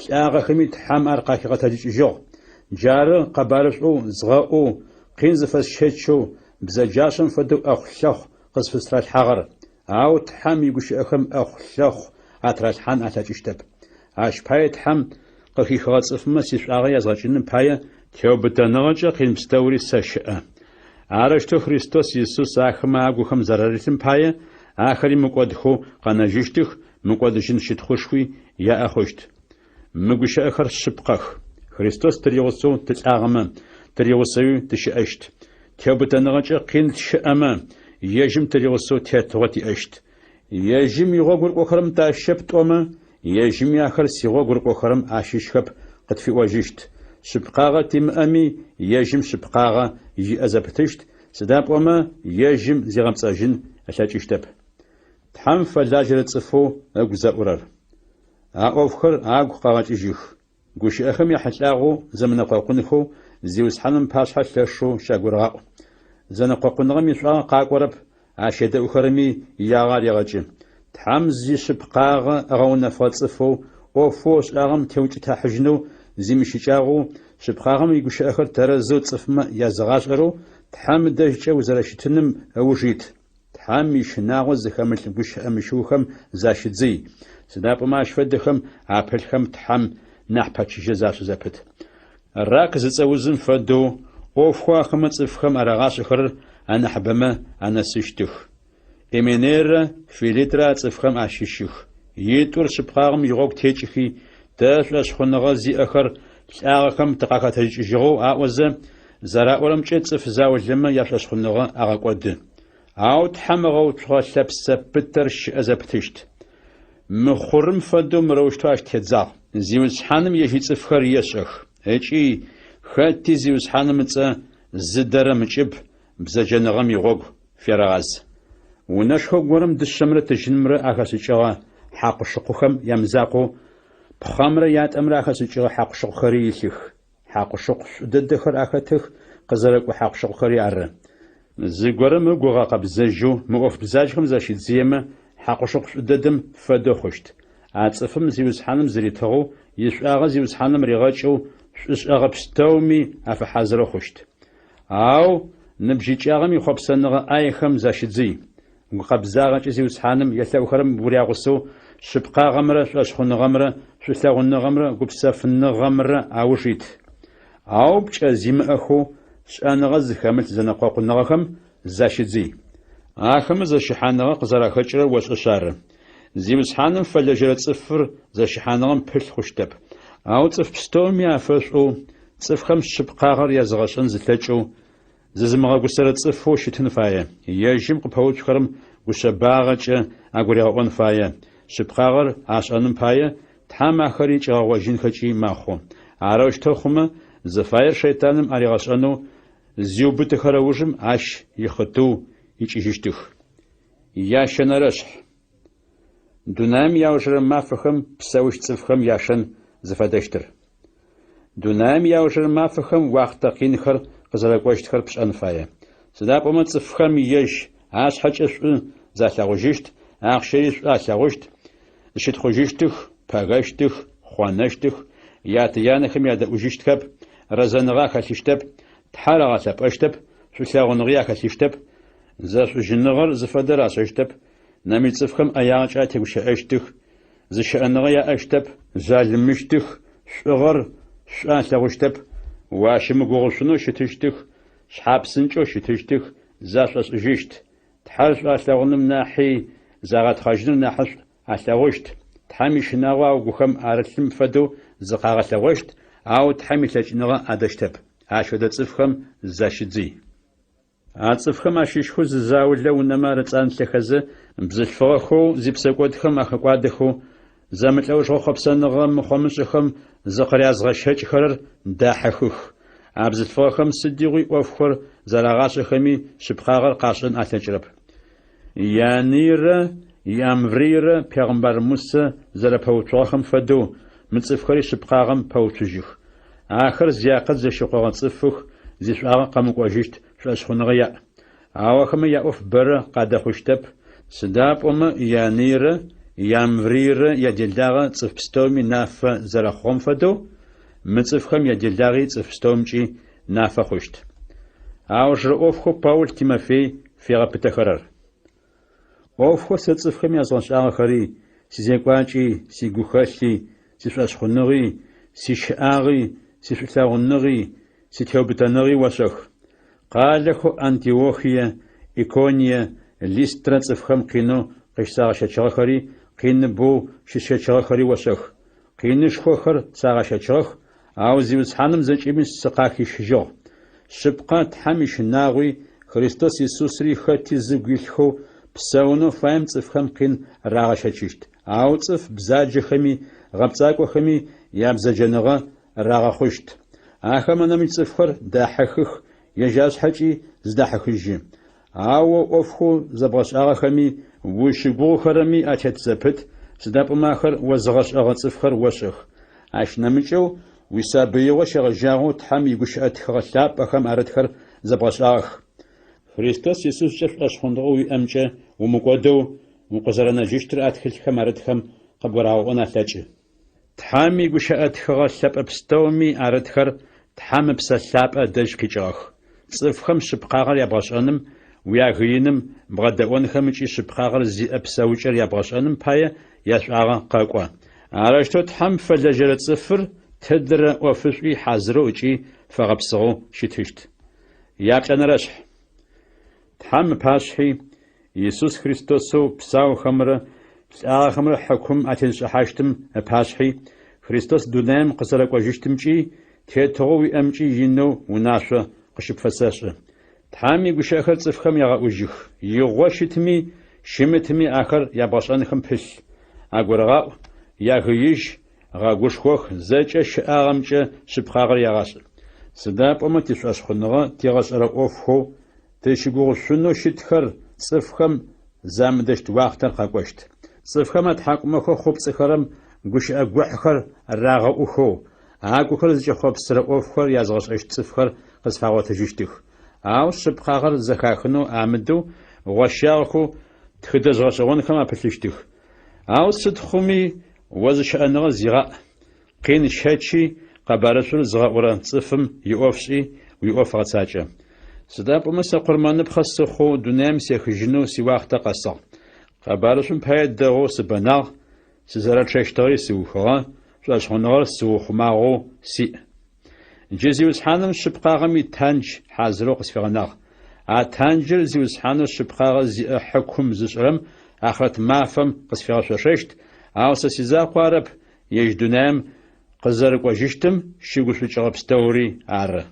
Лӏагъэхэми Тхьам ар къахигъэтэлъыкӏыжьыгъ. Джары къэбарышӏоу згъэӏоу къин зыфэсщэчэу бзэджащэм фэдэу ӏэхъулъэхъу къызфыстралъхьагъэр. Ау Тхьам игущыӏэхэм ӏэхъулъэхъу атралъхьан алъэкӏыщтэп. Ащ пае Тхьам къыхихыгъэ цӏыфмэ сишӏуагъэ язгъэкӏыным пае теубытэныгъэкӏэ къин пстэури сэ щыӏэ. Арыштэу Христос Иисус ахэмэ агухэм зэрэрилъым пае ахэри мыкӏодыхэу къэнэжьыщтых, мыкӏодыжьын щытхъушхуи яӏэхъущт. Мыгущыӏэхэр шъыпкъэх. Христос тыригъусэу тылӏагъэмэ, тыригъусэуи тыщыӏэщт. Теубытэныгъэкӏэ къин тщыӏэмэ, ежьым тыригъусэу тетыгъэ тиӏэщт. Ежьым игъогурыкӏохэрэм тащэптӏомэ, ежьыми ахэр сигъогурыкӏохэрэм ащыщхэп къытфиӏожьыщт. Шъыпкъагъэ тимыӏэми ежьым шъыпкъагъэ иӏэ зэпытыщт. Сыда пӏомэ ежьым зигъэпцӏэжьын алъэкӏыщтэп. Тхьам фэлажьэрэ цӏыфэу ыгу зэӏурэр. А ӏофхэр агу къэгъэкӏыжьых. Гущыӏэхэм яхьылӏагъэу зэмынэкъокъунхэу Зиусхьаным пашъхьэ лъэшэу щагурыгъэӏу. Зэнэкъокъуныгъэм ишӏуагъэ къакӏорэп, ащедэӏухэрэми ягъэ арегъэкӏы. Тхьам зишъыпкъагъэ ӏэгъэунэфгъэ цӏыфэу ӏофэу ышӏагъэм теукӏытахьыжьынэу зимыщыкӏагъэу шъыпкъагъэм игущыӏэхэр тэрэзэу цӏыфмэ языгъашӏэрэу Тхьам дэжькӏэ узэрэщытыным ыужит. Тхьам ишынагъо зыхэмылъ гущыӏэ-мыщыухэм защыдзый. Сыда пӏомэ ащ фэдэхэм апылъхэм Тхьам нахь пэчыжьэ защызэпыт. Рак зыцӏэузым фэдэу ӏофхэу ахэмэ цӏыфхэм арагъашӏэхэрэр анахьыбэмэ анэсыщтых. Эменерэ Филитрэ цӏыфхэм ащыщых. Итӏур шъыпкъагъэм игъогу текӏыхи тэ шъуэшъхъуныгъэ зиӏэхэр лӏагъэхэм тыкъахэтэжьыкӏыжьыгъэу аӏозэ зэраӏорэмкӏэ цӏыф заулэмэ яшъошъхъуныгъэ агъэкӏоды. Ау Тхьам ыгъэуцугъэ лъэпсэ пытэр щыӏэ зэпытыщт. Мыхъурым фэдэу мырэущтэу ащ тедзагъ. Зиусхьаным ежьи цӏыфхэр ешӏэх. Ыкӏи хэти Зиусхьаным ыцӏэ зыдэрэ мыкӏыб бзэджэныгъэм игъогу ферагъаз. Унэшхо горэм дышъэмрэ тыжьынымрэ ахэсыкӏыгъэ хьакъушыкъухэм ямызакъоу пхъэмрэ ятӏэмрэ ахэсыкӏыгъэ хьакъушыкъухэри илъых. Хьакъушыкъу шӏу дэдэхэр ахэтых, къызэрэкӏо хьакъушыкъухэри ары. Зыгуэрым гугъэ къэбзэжу мы ӏуэху бзаджэхэм зэщидзеймэ, хьэкъущыкъу щӏыдэдэм фэдэу хъущт. А цӏыфым зиусхьэным зритыгъыу, и щӏагъэ зиусхьэным ригъэкӏыу, щӏыщӏагъэ пстэуми афыхьэзыру хъущт. Ау ныбжьыкӏагъым и хъуэпсэныгъэ ӏаехэм защыдзый. Гукъэбзагъэкӏэ зиусхьэным елъэӏухэрэм урягъусэу щыпкъагъэмрэ щӏэщхъуныгъэмрэ щӏылъагъуныгъэмрэ гупсэфыныгъэмрэ ауж ит. Ау пкӏэ зимыӏэхэу щӏэныгъэ зыхэмылъ зэнэкъуэкъуныгъэхэм защыдзый. Ахэмэ зэщыхьаныгъэ къызэрахэкӏрэ уэщӏыщ ары. Зиусхьэным фэлэжьэрэ цӏыфыр зэщыхьаныгъэм пылъ хъущтэп. Ау цӏыф пстэуми афэщӏу, цӏыфхэм щыпкъагъэр языгъэщӏэн зылъэкӏыу, зызымыгъэгусэрэ цӏыфу щытын фае. Ежьым къыпэуцхэрэм гущэбагъэкӏэ агурегъэӏуэн фае. Щыпкъагъэр ащӏэным пае, Тхьэм ахэри кӏэгъэгъуэжынхэкӏи мэхъу. Арощтэу хъумэ, зыфаер шейтаным ӏэригъэщӏэнэу зиубыдэхэрэ ужым ащ ихъытыу икӏыжыщтых. Яшэнэрэщхь. Дунаим яужрэ мафэхэм псэущ цӏыфхэм яшэн зыфэдэщтыр. Дунаим яужрэ мафэхэм уахътэ къинхэр къызэрэкӏуэщтхэр пщӏэн фае. Сыда пӏомэ цӏыфхэм ежь арщхьэкӏэ шӏу залъагъужыщт, ахъшэри шӏу алъагъужт, зыщытхъужыщтых, пэгэщтых, хъуанэщтых, ятэ-янэхэм ядэӏужыщтхэп, разэныгъэ хэлъыщтэп, Тхьэр агъэлъэпӏэщтэп, шӏулъагъуныгъи яхэлъыщтэп, зэшӏужьыныгъэр зыфэдэр ашӏэщтэп, нэми цӏыфхэм ӏэягъэкӏэ ятегущыӏэщтых, зыщыӏэныгъэ яӏэщтэп, залымыщтых, шӏугъэр шӏу алъагъущтэп, уащымыгугъущынэу щытыщтых, щхьапсынкӏэу щытыщтых, зашӏошӏыжыщт. Тхьэр шӏу алъагъуным нахьи загъэтхъэжыныр нэхърэ шӏу алъагъущт. Тхьэм и шынагъуэ аугухэм арылъым фэдэу зыкъагъэлъагъущт, ауэ Тхьэм и лъэкӏыныгъэ ӏэдэщтэп. Ащ-фэдэ цӏыфхэм защыдзый. А цӏыфхэм ащышхыу зызаулэ унэмэ арыцӏан лъэхэзы, бзылъфыгъэхэу зи псэкӏуэдхэм ахэкӏуадэхэу, зэмылӏэужьыгъуэ хъуэпсэныгъэм мыхъуэмыщӏэхэм зыкъырязгъэшэкӏхэрэр дахьэхых. А бзылъфыгъэхэм сыдигъуи ӏуэхухэр зэрагъащӏэхэми щыпкъагъэр къащӏэн ӏэлъэкӏырэп. Янийрэ Ямврийрэ Пегъымбар Мусэ зэрапэуцугъэхэм фэдэу мы цӏыфхэри щыпкъагъэм пэуцужьых. Ахэр зиакъэт зэщыхъуэгъэ цӏыфых, зи щӏагъэ къэмыкӏуэжыщт, щӏэщхъуныгъэ яӏ. Ауэ ахэмэ я ӏуэху бэрэ къадэхъущтэп. Сыда пӏомэ Янийрэ Ямврийрэ я делагъэ цӏыф пстэуми нафэ зэрэхъугъэм фэдэу, мы цӏыфхэм я делагъи цӏыф пстэумкӏи нафэ хъущт. Ауэ жыр ӏуэхухэу Паул Тимофей фегъэпытэхэрэр. Ӏуэхухэр сэ цӏыфхэм язгъэнщӏагъэхэри, си зекӏуакӏи, си гухэлъи, си щӏэщхъуныгъи, си шыӏагъи, си щӏылъагъуныгъи, си теубытэныгъи уэщэх. Къалэхэу Антиохие, Икония, Листрэ цӏыфхэм къину къищагъэшэчыгъэхэри, къиныбэу щысшэчыгъэхэри уэщэх. Къинышхуэхэр сагъэшэчыгъэх, ауэ зиусхьэным зэкӏэми сыкъахишыжыгъ. Щыпкъэ Тхьэм и шынагъуи Христос Иисусри хэти зыгу илъхэу псэунэу фаем цӏыфхэм къин рагъэшэчыщт. Ауэ цӏыф бзаджэхэми гъэпцӏакӏуэхэми я бзаджэныгъэ рагъэхъущт. Ахэмэ нэми цӏыфхэр дахьэхых, ежьа щхьэкӏи зыдахьэхыжы. Ауэ ӏуэхуу зэбгъэщӏагъэхэми ущыгугъхэрэми ӏэтет зэпыт, сыда пӏомэ ахэр уэзыгъэщӏэгъэ цӏыфхэр уэщэх. Ащ нэмыкӏэу уи сабыигъуэ щегъэжьагъэу Тхьэм и гущыӏэтхыгъэ лъапӏэхэм арытхэр зэбгъэщӏагъэх. Христос Иисускӏэ щӏэщхъуныгъэ уиӏэмкӏэ умыкӏуэдэу укъызэрэнэжыщтыр а тхылъхэм арытхэм къыбгурагъэӏуэн алъэкӏы. Тхьэм и гущыӏэтхыгъэ лъапӏэ пстэуми арытхэр Тхьэм ыпсэ лъапӏэ деж къикӏыгъэх. Цӏыфхэм щыпкъагъэр ябгъэщӏэным, уи агыиным, бгъэдэӏуэнхэм икӏи щыпкъагъэр зиӏэ псэукӏэр ябгъэщӏэным пае я щӏагъэ къэкӏуэ. Аращтэу Тхьэм фэлэжьэрэ цӏыфыр тыдэрэ ӏуэфыщӏи хьэзыру икӏи фэгъэпсыгъэу щытыщт. Яплӏэнэрэщхь. Тхьэм ыпащхьи Иисус Христосу псауэхэмрэ лӏагъэхэмрэ хьэкум ателъщӏыхьэщтым ыпащхьи Христос дунаим къызэрэкӏуэжыщтымкӏи тетыгъуэ уиӏэмкӏи инэу унащӏэ къыщыпфэсэщӏы. Тхьэм и гущыӏэхэр цӏыфхэм ягъэӏужых. Игъуэ щытми, щымытми ахэр ябгъэщӏэнхэм пылъ. Агурыгъэӏу, ягыиж, гъэгушхуэх, зэкӏэ шыӏагъэмкӏэ щыпкъагъэр ягъэщӏ. Сыда пӏомэ ди щӏэщхъуныгъэ тигъэщӏэрэ ӏуэхухэу тыщыгугъущыну щытхэр цӏыфхэм замыдэщт уахътэр къэкӏуэщт. Цӏыфхэм тхьэкӏумэхэр хъупцӏэхэрэм гущыӏэ гухьхэр рагъэӏухэу, агухэр зыкӏэхъуэпсырэ ӏуэхухэр язгъэщӏэщт цӏыфхэр къызфагъуэтыжыщтых. Ау шъыпкъагъэр зэхахынэу амыдэу гъошъягъэхэу тхыдэ згъэшӏэгъонхэм апылъыщтых. Ау сыд хъуми о зыщыӏэныгъэ зигъэӏ. Къин щэчи къэбарышъур зыгъэӏурэ цӏыфым иӏофшӏи уиӏоф гъэцакӏэ. Сыда пӏомэ сэ къурмэныпхъэ сыхъу дунэм сехыжьынэу сиуахътэ къэсыгъ. Къэбарышъум пае дэгъоу сыбэнагъ, сызэрэчъэщтыгъэри сыухыгъэ, шӏуашъхьоныгъэр сыухъумагъэу сиӏ. Джы зиусхьаным шъыпкъагъэм итандж хьазырэу къысфегъэнагъ. А танджыр зиусхьанэу шъыпкъагъэ зиӏэ хьэкум зышӏэрэм ахърэт мафэм къысфегъэшъошъэщт, ау сэ сизакъоу арэп ежь дунэм къызэрыкӏожьыщтым щыгушӏукӏыгъэ пстэури ары.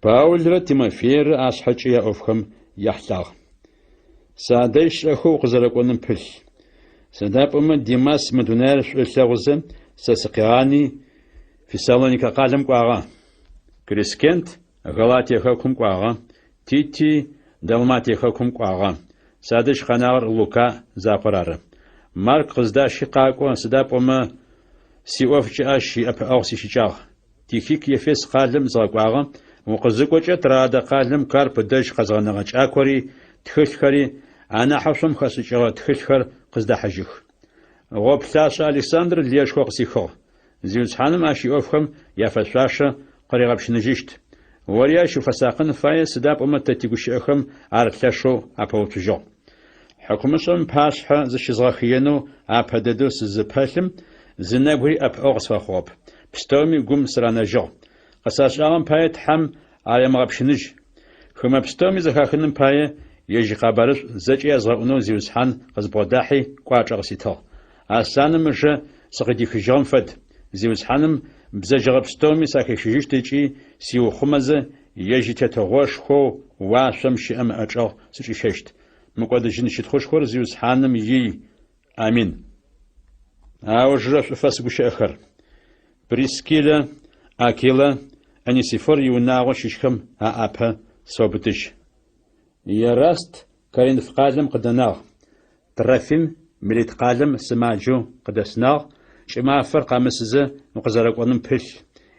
Паулрэ Тимофеирэ ашъхьэкӏэ яӏофхэм яхьлъагъ. Садэжь шӏэхэу къызэрэкӏоным пылъ. Сыда пӏомэ Димас мы дунэйр шӏулъэгъузэ сэ сыкъегъани Фессалоникэ къалэм кӏуагъэ. Крескент Галатие хэкум кӏуагъэ. Тити Далматие хэкум кӏуагъэ. Садэжь хъэнагъэр Лука закъор ары. Марк къыздащи къакӏо, сыда пӏомэ сиӏоф кӏыӏэщ иӏэпыӏэгъу сищыкӏагъ. Тихик Ефес къалэм зыгъэкӏуагъэ. Укъызыкӏокӏэ Троадэ къалэм Карп дэжь къэзгъэнэгъэ кӏакори тхылъхэри анахьэшъом хэшӏыкӏыгъэ тхылъхэр къыздахьыжьых. Гъоплъащэ Александр лешхо къысихыгъ. Зиусхьаным ащ иӏофхэм яфэшъуашэ къыригъэпщыныжьыщт. Ори ащ уфэсакъын фае, сыда пӏомэ тэ тигущыӏэхэм ар лъэшэу апэуцужьыгъ. Хьакумышӏэм пашъхьэ зыщызгъэхъиенэу апэ дэдэу сызыпэлъым зынэгури ӏэпыӏэу къысфэхъугъэп. Пстэуми гум сыранэжьыгъ. Къысашӏагъэм пае Тхьэм аремыгъэпщыныжь. Хымэ пстэуми зэхахыным пае ежь къэбарышӏу зэкӏэ язгъэӏунэу зиусхьан къызбгъодахьи кӏуачӏэ къыситыгъ. Асаным ыжэ сыкъыдихыжьыгъэм фэд. Зиусхьаным бзэжьыгъэ пстэуми сахешыжьыщт ыкӏи сиухъумэзэ ежь тетэгъошхоу уашъом щыӏэ мыӏэчӏэгъу сыкӏищэщт. Мыкӏодыжьын щытхъушхор зиусхьаным ий. Амин. Ау жырэ шӏуфэ сыгущыӏэхэр: Прискилэ, Акилэ, Анисифор иунагъо щыщхэм аӏапэ событыжь. Ераст Коринф къалэм къыдэнагъ. Трофим Милет къалэм сымаджэу къыдэснагъ. Кӏымафэр къамысызэ укъызэрэкӏоным пылъ.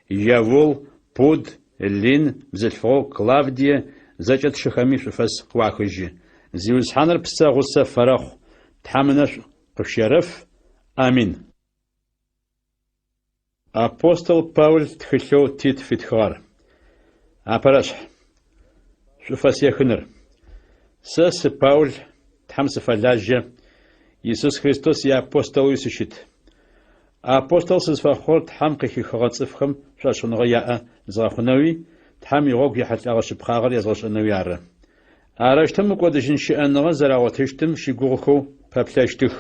Яул, Пуд, Лин, бзылъфыгъэу Клавдие зэкӏэ тшыхэми шӏуфэс къыуахыжьы. Зиусхьаныр псэ гъусэ фэрэхъу. Тхьамынэшӏу къыфщэрэф. Амин. Апостол Паул тхылъэу Тит фитхыгъэр. Апэрэшъхь. Шӏуфэ сехыныр. Сэ Паул Тхьэм сыфэлажьэ. Иисус Христос иапостолуи сыщыт. Апостол сызфэхъугъэр Тхьэм къыхихыгъэ цӏыфхэм шъуашъыныгъэ яӏэ зыгъэхъунэуи Тхьэм игъогу ихьылӏагъэ шъыпкъагъэр езгъэшӏэнэуи ары. Арыщтэм мыкӏодыжьын щыӏэныгъэ зэрагъотыщтым щигугъэхэу пэплъэщтых.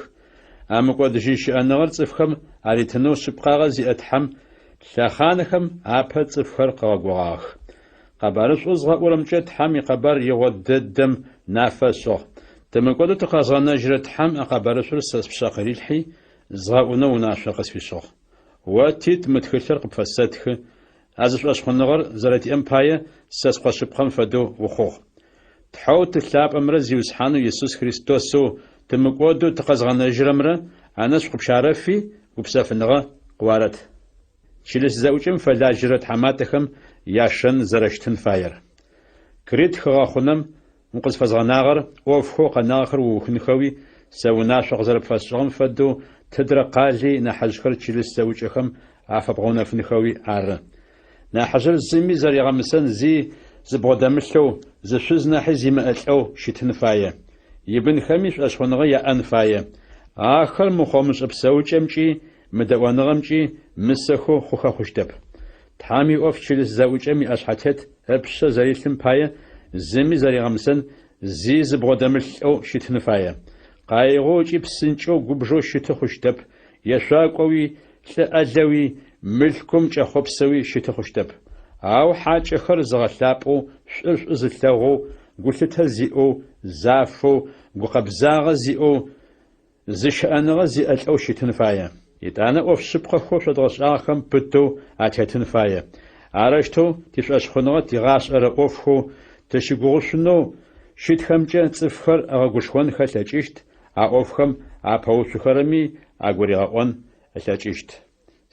А мыкӏодыжьын щыӏэныгъэр цӏыфхэм аритынэу шъыпкъагъэ зиӏэ Тхьэм лъэхъанэхэм апэ цӏыфхэр къэгъэгугъагъэх. Къэбарышӏу згъэӏурэмкӏэ Тхьэм икъэбар игъо дэдэм нафэ шӏыгъ. Тымыкӏодэу тыкъэзгъэнэжьрэ Тхьэм а къэбарышъур сэ спшъэ къырилъхьи згъэӏунэу унашъо къысфишъыгъ. О Тит мы тхылъыр къыпфэсэтхы. А зышӏошъхьыныгъэр зэрэтиӏэм пае сэ схъошъыпкъэм фэдэу ухъугъ. Тхьэу тылъапӏэмрэ зиусхьанэу Иисус Христосэу тымыкӏодэу тыкъэзгъэнэжьрэмрэ анэшъ къыпщарэфи гупсэфыныгъэ къыуарэт. Чылыс зэӏукӏым фэлажьэрэ тхьэматэхэм яшэн зэрэщтын фаер. Крит хыгъэхъунэм укъызфэзгъэнагъэр ӏофхэу къэнагъэхэр уухынхэуи сэ унашъо къызэрэпфэсшӏыгъэм фэдэу тыдрэ къали нахьыжъхэр чылыс зэӏукӏэхэм афэбгъэунэфынхэуи ары. Нахьыжъыр зыми зэригъэмысэн зи зыбгъодэмылъэу зышъуз нахьи зимыӏэлӏэу щытын фае. Ибынхэми шӏошъхьыныгъэ яӏэн фае. Ахэр мыхъомышӏэ псэукӏэмкӏи мыдэӏоныгъэмкӏи мысэхэу хъухэ хъущтэп. Тхьэм иӏоф чылыс зэӏукӏэм иӏэшъхьэтет ыпшъэ зэрилъым пае зыми зэригъэмысэн зи зыбгъодэмылъэу щытын фае. Къаигъоу ыкӏи псынкӏэу губжэу щыты хъущтэп. Ешъуакӏоуи лӏыӏэлэуи мылъкум кӏэхъопсэуи щыты хъущтэп. Ау хьакӏэхэр зыгъэлъапӏэу шӏу зылъэгъоу гулъытэ зиӏэу зафэу гукъэбзагъэ зиӏэу зыщыӏэныгъэ зиӏэлӏэу щытын фае. Итӏанэ ӏофшъыпкъэхэу шъодгъэшӏагъэхэм пытэу атетын фае. Арыщтэу тишӏошъхьыныгъэ тигъашӏэрэ ӏофхэу тыщыгугъушъунэу щытхэмкӏэ цӏыфхэр ӏэгъэгушхуэн хэлъэкӏыщт. А ӏофхэм апэуцухэрэми агуригъэӏон ылъэкӏыщт.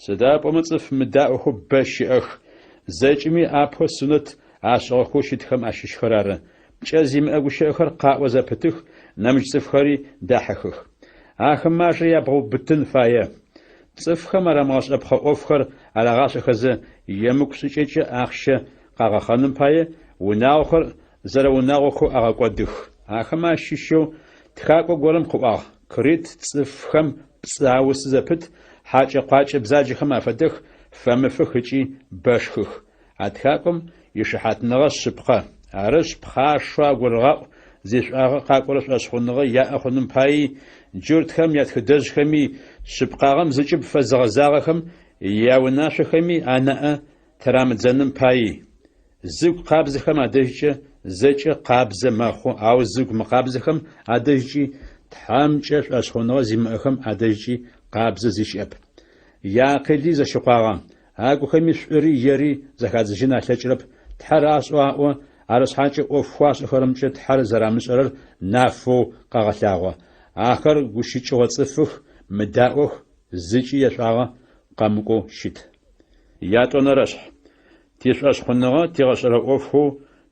Сыда пӏомэ цӏыф мыдаӏохэу бэ щыӏэх. Зэкӏыми апэ сунэт ашъгъэхэу щытхэм ащыщхэр ары. ПкӀэ зимыӀэ гущыӀэхэр къаӀо зэпытых, нэмыкӀ цӀыфхэри дахьэхых. Ахэм мажэ ябгъэубытын фае. ЦӀыфхэм арамыгъэшӀэпхъэ Ӏофхэр арагъашӀэхэзэ емыкӀу шӀыкӀэкӀэ ахъшэ къагъэхъэным пае унагъохэр зэрэунагъохэу агъэкӀодых. Ахэм ащыщэу тхакӀо горэм къыӀуагъ Крит цӀыфхэм пцӀауэ зэпыт хьакӀэ-къуакӀэ бзаджэхэм афэдэх фэмыфых ыкӀи бэшхых. А тхакӀом ишыхьатыныгъэ шъыпкъэ. Арышъ пхъашъо агурыгъэӀу зишӀуагъэ къакӀорэ шӀуашъхъуныгъэ яӀэ хъуным паи джыртхэм ятхыдэжьхэми шъыпкъагъэм зыкӀыб фэзыгъэзагъэхэм яунашъохэми анаӀэ тэрамыдзэным паи зыгу къабзэхэм адэжькӀэ зэкӀэ къабзэ мэхъу, ау зыгу мыкъабзэхэм адэжькӀи тхьамкӀэ шӀуашъхъуныгъэ зимыӀэхэм адэжькӀи къабзэ зищӀэп. Якъили зэщыхъуагъэ агухэми шӀури ери зэхадзыжьын алъэкӀырэп. Тхьэр ашӀуаӀо арышъхьакӀэ Ӏоф хуашӀэхэрэмкӀэ тхьэр зэрамышӀэрэр нафэу къагъэлъагъо. Ахэр гущыкӀыгъо цӀыфых, мыдаӀох, зыкӀи ешӀуагъэ къэмыкӀоу щыт. ЯтӀонэрэшъхь тишӀуашъхъуныгъэ тигъэшӀэрэ Ӏофхэу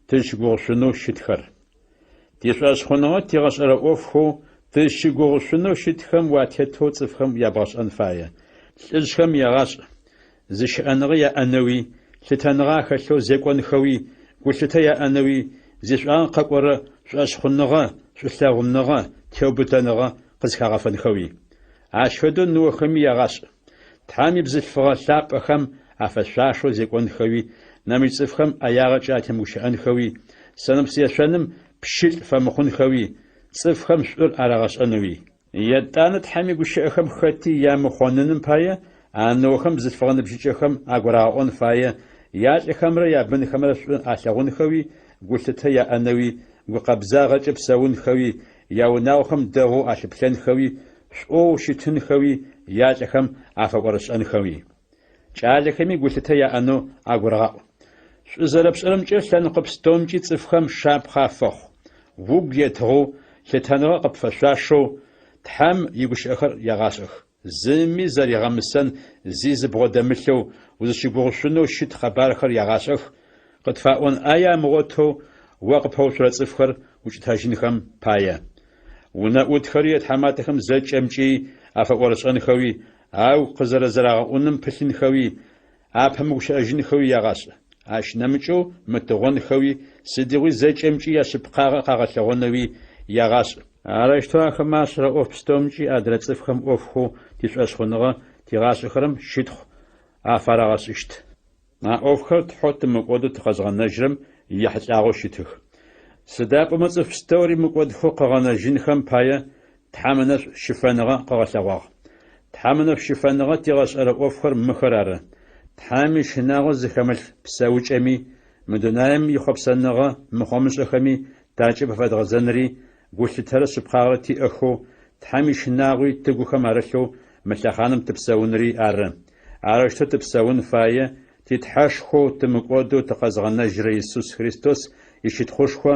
тыщыгугъушъунэу щытхэр. ТишӀуашъхъуныгъэ тигъэшӀэрэ Ӏофхэу тыщыгугъушъунэу щытхэм уатетэу цӀыфхэм ябгъэшӀэн фае. Лӏыжъхэм егъашӀ зыщыӀэныгъэ яӀэнэуи, лъытэныгъэ хэлъэу зекӀонхэуи, гулъытэ яӀэнэуи, зишӀуагъэ къэкӀорэ шъуашъхъуныгъэ, шъулъэгъуныгъэ, теубытэныгъэ къызхагъэфэнхэуи. Ащ фэдэу ныохэми егъашӀ. Тхьам ибзылъфыгъэ лъапӀэхэм афэшъуашэу зекӀонхэуи, нэмыкӀ цӀыфхэм ӀаягъэкӀэ атемыгущыӀэнхэуи, сэнэпсыешъоным пщылӀ фэмыхъунхэуи, цӀыфхэм шӀур арагъэшӀэнэуи. ЕтӀанэ Тхьам игущыӀэхэм хэти ямыхъуэныным пае аныохэм бзылъфыгъэ ныбжьыкӀэхэм агурагъэӀон фае. ЯлӀэхэмрэ ябынхэмрэ шӀур алъэгъунхэуи, гулъытэ яӀэнэуи, гукъэбзагъэкӀэ псэунхэуи, яунагъохэм дэгъоу алъыплъэнхэуи, шӀоу щытынхэуи, ялӀэхэм афэкӀорышӀэнхэуи. КӀалэхэми гулъытэ яӀэнэу агурагъэӀу. Шӏу зэрэпшӏэрэмкӏэ лъэныкъо пстэумкӏи цӏыфхэм шапхъэ афэхъу. Угу етыгъэу лъытэныгъэ къыпфэшъуашэу Тхьам игущыӏэхэр егъашӏэх. Зыми зэригъэмысэн зи зыбгъодэмылъэу узыщыгугъушъунэу щыт хъэбархэр егъашӏэх. Къытфаӏон ӏая мыгъотэу о къыпэуцурэ цӏыфхэр укӏытэжьынхэм пае. Унэӏутхэри тхьэматэхэм зэкӏэмкӏи афэкӏорышӏэнхэуи, ау къызэрэзэрагъэӏуным пылъынхэуи, апэмыгущыӏэжьынхэуи егъашӏ. Ащ нэмыкӏэу мытыгъонхэуи, сыдигъуи зэкӏэмкӏи яшъыпкъагъэ къагъэлъэгъонэуи егъашӏ. Арэщтэу ахэмэ ашӏэрэ ӏоф пстэумкӏи адрэ цӏыфхэм ӏофхэу тишӏуашъхъуныгъэ тигъашӏэхэрэм щытхъу афарагъэшӏыщт. А ӏофхэр тхьэу тымыкӏодэу тыкъэзгъэнэжьырэм ехьылӏагъэу щытых. Сыда пӏомэ цӏыф пстэури мыкӏодыхэу къэгъэнэжьынхэм пае тхьамынэшӏу щыфэныгъэ къэгъэлъэгъуагъ. Тхьамынэшъу щыфэныгъэ тигъэшӏэрэ ӏофхэр мыхэр ары. Тхьам ишынагъо зыхэмылъ псэукӏэми, мы дунаим ихъопсэныгъэ мыхъомышӏэхэми дакӏэ фэфэдгъэзэнри, гулъытэрэ шъыпкъагъэ тиӏэхэу Тхьам ишынагъуи тыгухэм арылъэу мы лъэхъаным тыпсэунри ары. Арэщтэу тыпсэун фае титхьэшхоу тымыкӏодэу тыкъэзгъэнэжьрэ Иисус Христос ищытхъушхо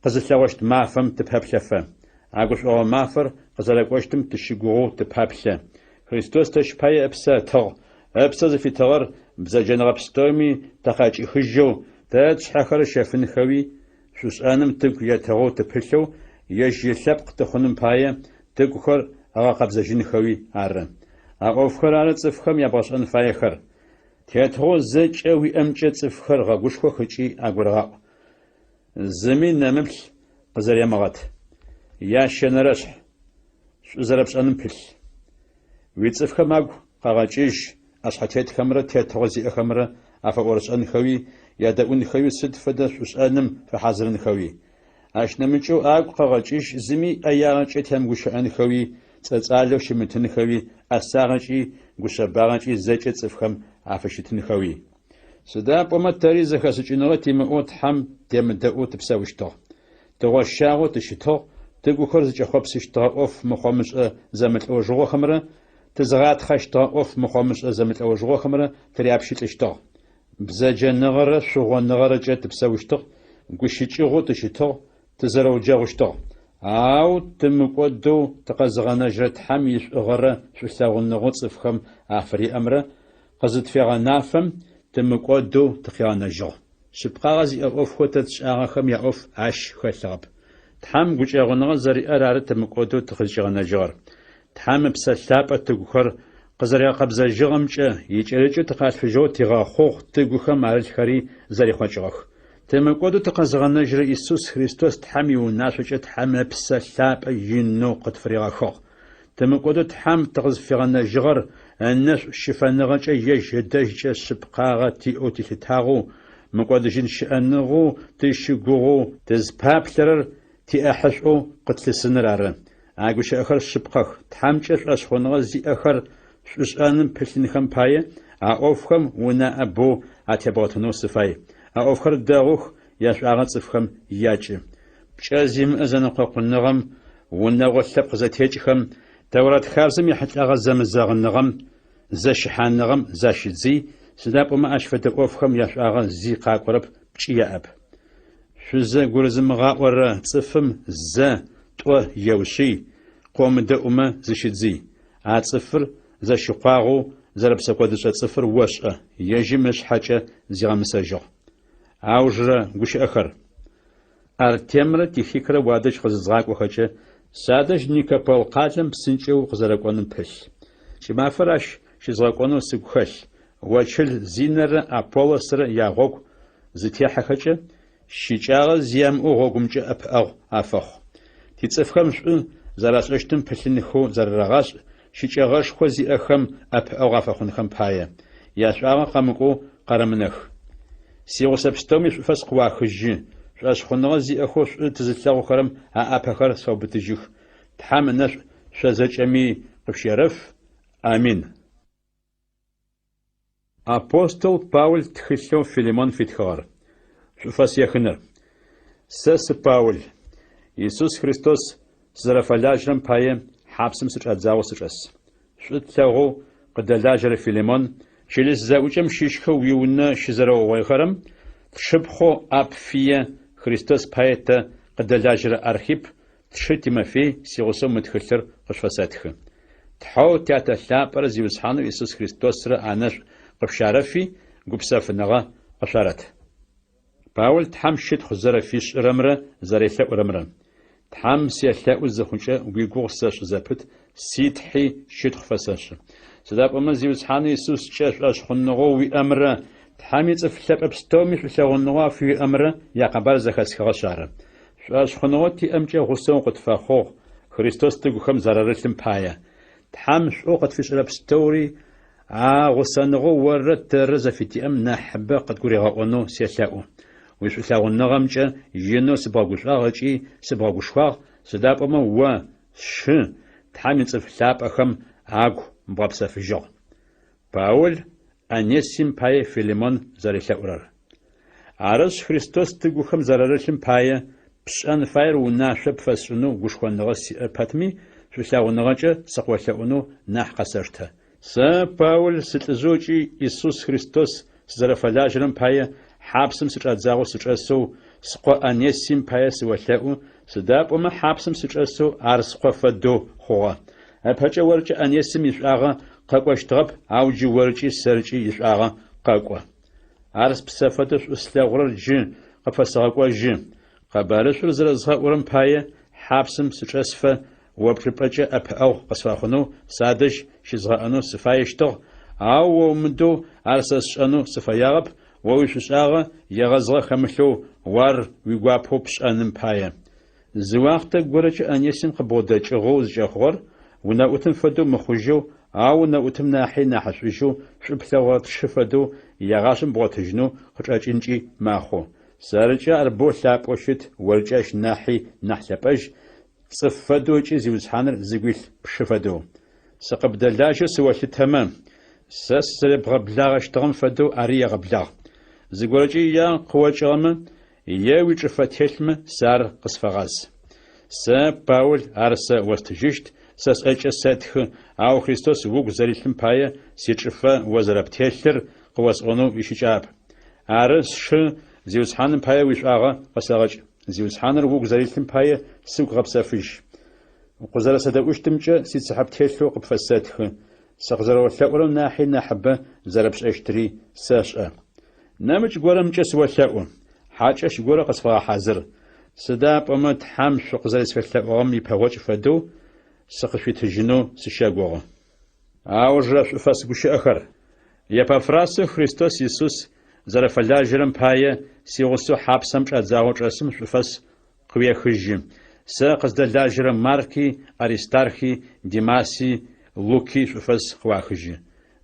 къызылъэгъощт мафэм тыпэплъэфэ. А гушӏуэгъо мафэр къызэрэкӏощтым тыщыгугъэу тыпаплъэ. Христос тэщ пае ыпсэ ытыгъ. Ыпсэ зыфитыгъэр бзэджэныгъэ пстэуми тэкъэкӏыхыжьэу, тэ тшъхьэхэр щэфынхэуи, шъушӏэным тыгу етыгъэу тыпылъэу, ежь илъэпкъ тыхъуным пае тыгухэр ыгъэкъэбзэжьынхэуи ары. А ӏофхэр ары цӏыфхэм ябгъэшӏэн фаехэр. Тетыгъэу зэкӏэ уиӏэмкӏэ цӏыфхэр гъэгушхох ыкӏи агурыгъэӏу. Зыми нэмыплъ къызэремыгъэт. Ящэнэрэшъхь шӏу зэрэпшӏэным пылъ. Уицӏыфхэм агу къэгъэкӏыжь ашъхьэтетхэмрэ тетыгъэ зиӏэхэмрэ афэӏорышӏэнхэуи, ядэӏунхэуи сыд фэдэ шӏушӏэным фэхьазырынхэуи. Ащ нэмыкӏэу агу къэгъэкӏыжь зыми ӏэягъэкӏэ темгущыӏэнхэуи, цӏэцӏалэу щымытынхэуи, ӏэсагъэкӏи гушъэбагъэкӏи зэкӏэ цӏыфхэм афыщытынхэуи. Сыда пӏомэ тэри зэхэсыкӏыныгъэ тимыӏэу Тхьам темыдэӏу тыпсэущтыгъ. Тыгъощагъэу тыщытыгъ, тыгухэр зыкӏэхъопсыщтыгъэ ӏоф мыхъомышӏэ зэмылӏэужьыгъохэмрэ, тызыгъатхъэщтыгъэ ӏоф мыхъомышӏэ зэмылӏэужьыгъохэмрэ тыряпщылӏыщтыгъ. Бзэджэныгъэрэ шъугъоныгъэрэкӏэ тыпсэущтыгъ, гущыкӏыгъэу тыщытыгъ, тызэрэуджэгъущтыгъ. Ау тымыкӏодэу тыкъэзгъэнэжьрэ Тхьам ишӏугъэрэ шъулъэгъуныгъо цӏыфхэм афыриӏэмрэ къызытфегъэнафэм тымыкӏодэу тыкъегъэнэжьыгъ. шыпкъагъэ зиӏэ ӏоф хуэдэ тшӏагъэхэм я ӏоф ащ хэлъыгъэп. Тхьэм гукӏэгъуныгъэ зэриӏэр ары тымыкӏуэду тыкъызыкӏигъэнэжыгъэр. Тхьэм мы псэлъапӏэ тыгухэр къызэрекъэбзэжыгъэмкӏэ икӏэрыкӏэ тыкъалъфыжьэу тигъэхъугъ тыгухэм арылъхэри зэрихъуэкӏыгъэх. Тымыкӏуэду тыкъэзыгъэнэжрэ Иисус Христос Тхьэм и унащӏэкӏэ Тхьэм мы псэлъапӏэ ину къытфригъэхыгъ. Тымыкӏуэду Тхьэм тыкъызыфигъэнэжыгъэр нэшӏу щыфэныгъэкӏэ е жыдэжкӏэ шъыпкъагъэ тиӏэу тилъытагъэу, мыкӏуэдыжьын щыӏэныгъэу тыщыгугъэу тызпаплъэрэр тиӏэхьышӏэу къытлъысыныр ары. А гущыӏэхэр шъыпкъэх. Тхьэмкӏэ шӏуэшъхъуныгъэ зиӏэхэр шӏушӏэным пылъынхэм пае а ӏофхэм унаӏэ боу атебгъуэтынэу сыфай. А ӏофхэр дэгъух, яшӏуагъэ цӏыфхэм якӏы. Пкӏэ зимыӏэ зэнэкъокъуныгъэм, унэгъо лъэпкъ зэтекӏхэм, Тәурэт хабзэм ехьылӏагъэ зэмызэгъыныгъэм, зэщыхьаныгъэм защыдзый, сыда пӏомэ ащ фэдэ ӏофхэм яшӏуагъэ зи къакӏорэп, пкӏы яӏэп. Шъузэ гурызымыгъаӏорэ цӏыфым зэ, тӏо еущий, къомыдэӏумэ зыщыдзый. А цӏыфыр зэщыхъуагъэу зэрэпсэкӏодышӏэ цӏыфыр ошӏэ, ежьым ышъхьэкӏэ зигъэмысэжьыгъ. Аужрэ гущыӏэхэр. Артемрэ Тихикрэ уадэжь къызызгъакӏохэкӏэ садэжь Никопол къалэм псынкӏэу къызэрэкӏоным пылъ. Кӏымафэр ащ щызгъэкӏонэу сыгу хэлъ. Уэчыл Зинэрэ Аполлосрэ я гъогу зытехьэхэкӏэ щикӏагъэ зиямыӏэу гъогумкӏэ ӏэпыӏэгъу афэхъу. Тицӏыфхэм шӏу зэрашӏэщтым пылъыныхэу зэрырагъашӏ, щыкӏэгъэшхо зиӏэхэм ӏэпыӏэгъу афэхъунхэм пае. Яшӏуагъэ къэмыкӏоу къарэмынэх. Сигъусэ пстэуми шӏуфэ сыкъыуахыжьы. Шъуэшъхъуныгъэ зиӏэхэу шӏу тызылъэгъухэрэм а ӏапэхэр сфэубытыжьых. Тхьэм нэшӏу шъозэкӏэми къыфщерыф. Амин. Апостол Паул тхылъэу Филимон фитхыгъэр. Шъуфэсехыныр. Сэ Паул, Иисус Христос зэрэфэлажьэрэм пае хьапсым сычӏэдзауэ сычӏэс. Шӏу тлъэгъоу къыдэлажьэрэ Филимон, чылыс зэӏукӏэм щишхэу уиунэ щызэрэугъоихэрэм, тшыпхъо Апфие, Христос пае тэ къыдэлажьэрэ Архип, тшы Тимофей сигъусэу мы тхылъыр къышъуэсэтхы. Тхьэу тятэлъапӏэрэ зиусхьанэу Иисус Христосрэ анэшӏу къыфщарэфи, гупсэфыныгъэ къышъуарэт. Паул Тхьэм щытхъу зэрэфишӏырэмрэ зэрелъэӏурэмрэ. Тхьэм селъэӏу зыхъункӏэ уигугъу сэшӏ зэпыт, ситхьи щытхъу фэсэшъы. Сыда пӏомэ зиусхьанэу Иисускӏэ шъуэшъхъуныгъэу уиӏэмрэ, Тхьэм ицӏыф лъэпӏэ пстэуми шъулъэгъуныгъо фиуиӏэмрэ якъэбар зэхэсхыгъэщ ары. Шъуэшъхъуныгъо тиӏэмкӏэ гъусэу къытфэхъугъ, Христос тыгухэм зэрэрылъым пае. Тхьэм шӏу къытфишӏырэ пстэури, а гъусэныгъо орэ тэрэ зэфитиӏэм нахьыбэ къытгурегъэӏонэу селъэӏу. Уишъулъэгъуныгъэмкӏэ инэу сыбгъэгушӏуагъ ыкӏи сыбгъэгушхуагъ, сыда пӏомэ о шы Тхьэм ицӏыф лъапӏэхэм агу бгъэпсэфыжьыгъ. Паул Анесим пае Филимон зэрелъэӏурэр. Арышъ Христос тыгухэм зэрэрылъым пае пшӏэн фаер унашъо пфэсшӏынэу гушхуэныгъэ сиӏэр пэтми, шъулъэгъуныгъэкӏэ сыкъолъэӏунэу нахь къэсэштэ. Сэ Паул сылӏыжъэукӏи Иисус Христос сызэрэфэлажьэрэм пае хьапсым сычӏэдзагъэу сычӏэсэу, скъо Анесим пае сыолъэӏу, сыда пӏомэ хьапсым сычӏэсэу ар скъо фэдэу хъугъэ. Апэкӏэ оркӏэ Анесим ишӏуагъэ къэкӏощтыгъэп, ау джы оркӏи сэркӏи ишӏуагъэ къэкӏо. Ар псэ фэдэу шӏу слъэгъурэр джы къыпэсыгъэкӏожьы. Къэбарышъур зэрэзгъэӏурэм пае хьапсым сычӏэсфэ, опчӏыпӏэкӏэ ӏэпыӏэгъу къысфахъунэу садэжь щызгъэӏэнэу сыфаещтыгъ, ау о умыдэу ар сэ сшӏэнэу сыфэягъэп, о уишъушӏагъэ егъэзгъэ хэмылъэу уар уигуапэу пшӏэным пае. Зы уахътэ горэкӏэ Анесим къыбгъодэкӏыгъэу зыкӏэхъугъэр, унэӏутым фэдэу мыхъужьэу, ау унэӏутым нахьи нахьышӏужьэу, шӏуплъэгъуэ тшы фэдэу ягъашъэм бгъотыжьынэу къычӏэкӏынкӏи мэхъу. Сэркӏэ ар боу лъапӏо щыт, оркӏэ ащ нахьи нахь лъэпӏэжь, цӏыф фэдэукӏи зиусхьаныр зыгуилъ пшы фэдэу. Сыкъыбдэлажьэу сыолъытэмэ, сэ сызэребгъэблагъэщтыгъэм фэдэу ари егъэблагъ. Зыгорэкӏи я къыокӏыгъэмэ, е уичӏыфэ телъмэ, сэ ар къысфэгъаз. Сэ Паул ар сэ остыжьыщт, сэ сӏэкӏэ сэтхы, ау Христос угу зэрилъым пае сичӏыфэ о зэрэптелъыр къыосӏонэу ищыкӏап. Ары сшы зиусхьаным пае уишӏуагъэ къэсэгъэкӏ. Зиусхьаныр угу зэрилъым пае сыгу гъэпсэфыжь. Укъызэрэсэдэӏущтымкӏэ сицыхьэптелъэу къыпфэсэтхы. Сэ къызэрэолъэӏурэм нахьи нахьыбэ зэрэпшӏэщтыри сэшӏэ. نمج غورم جس وثاؤ حاجش غورا قصفا حاضر سدا بما تحم شق زرس فثاؤم يبهوج فدو سقفي تجنو سشاغو أوجرا فاس بوش أخر يبافراس خريستوس يسوس زرفلاجرم باية سيغسو حابسم شازاوج اسم فاس قوية خجيم ساقز دلاجرم ماركي أريستارخي ديماسي لوكي فاس قوا خجي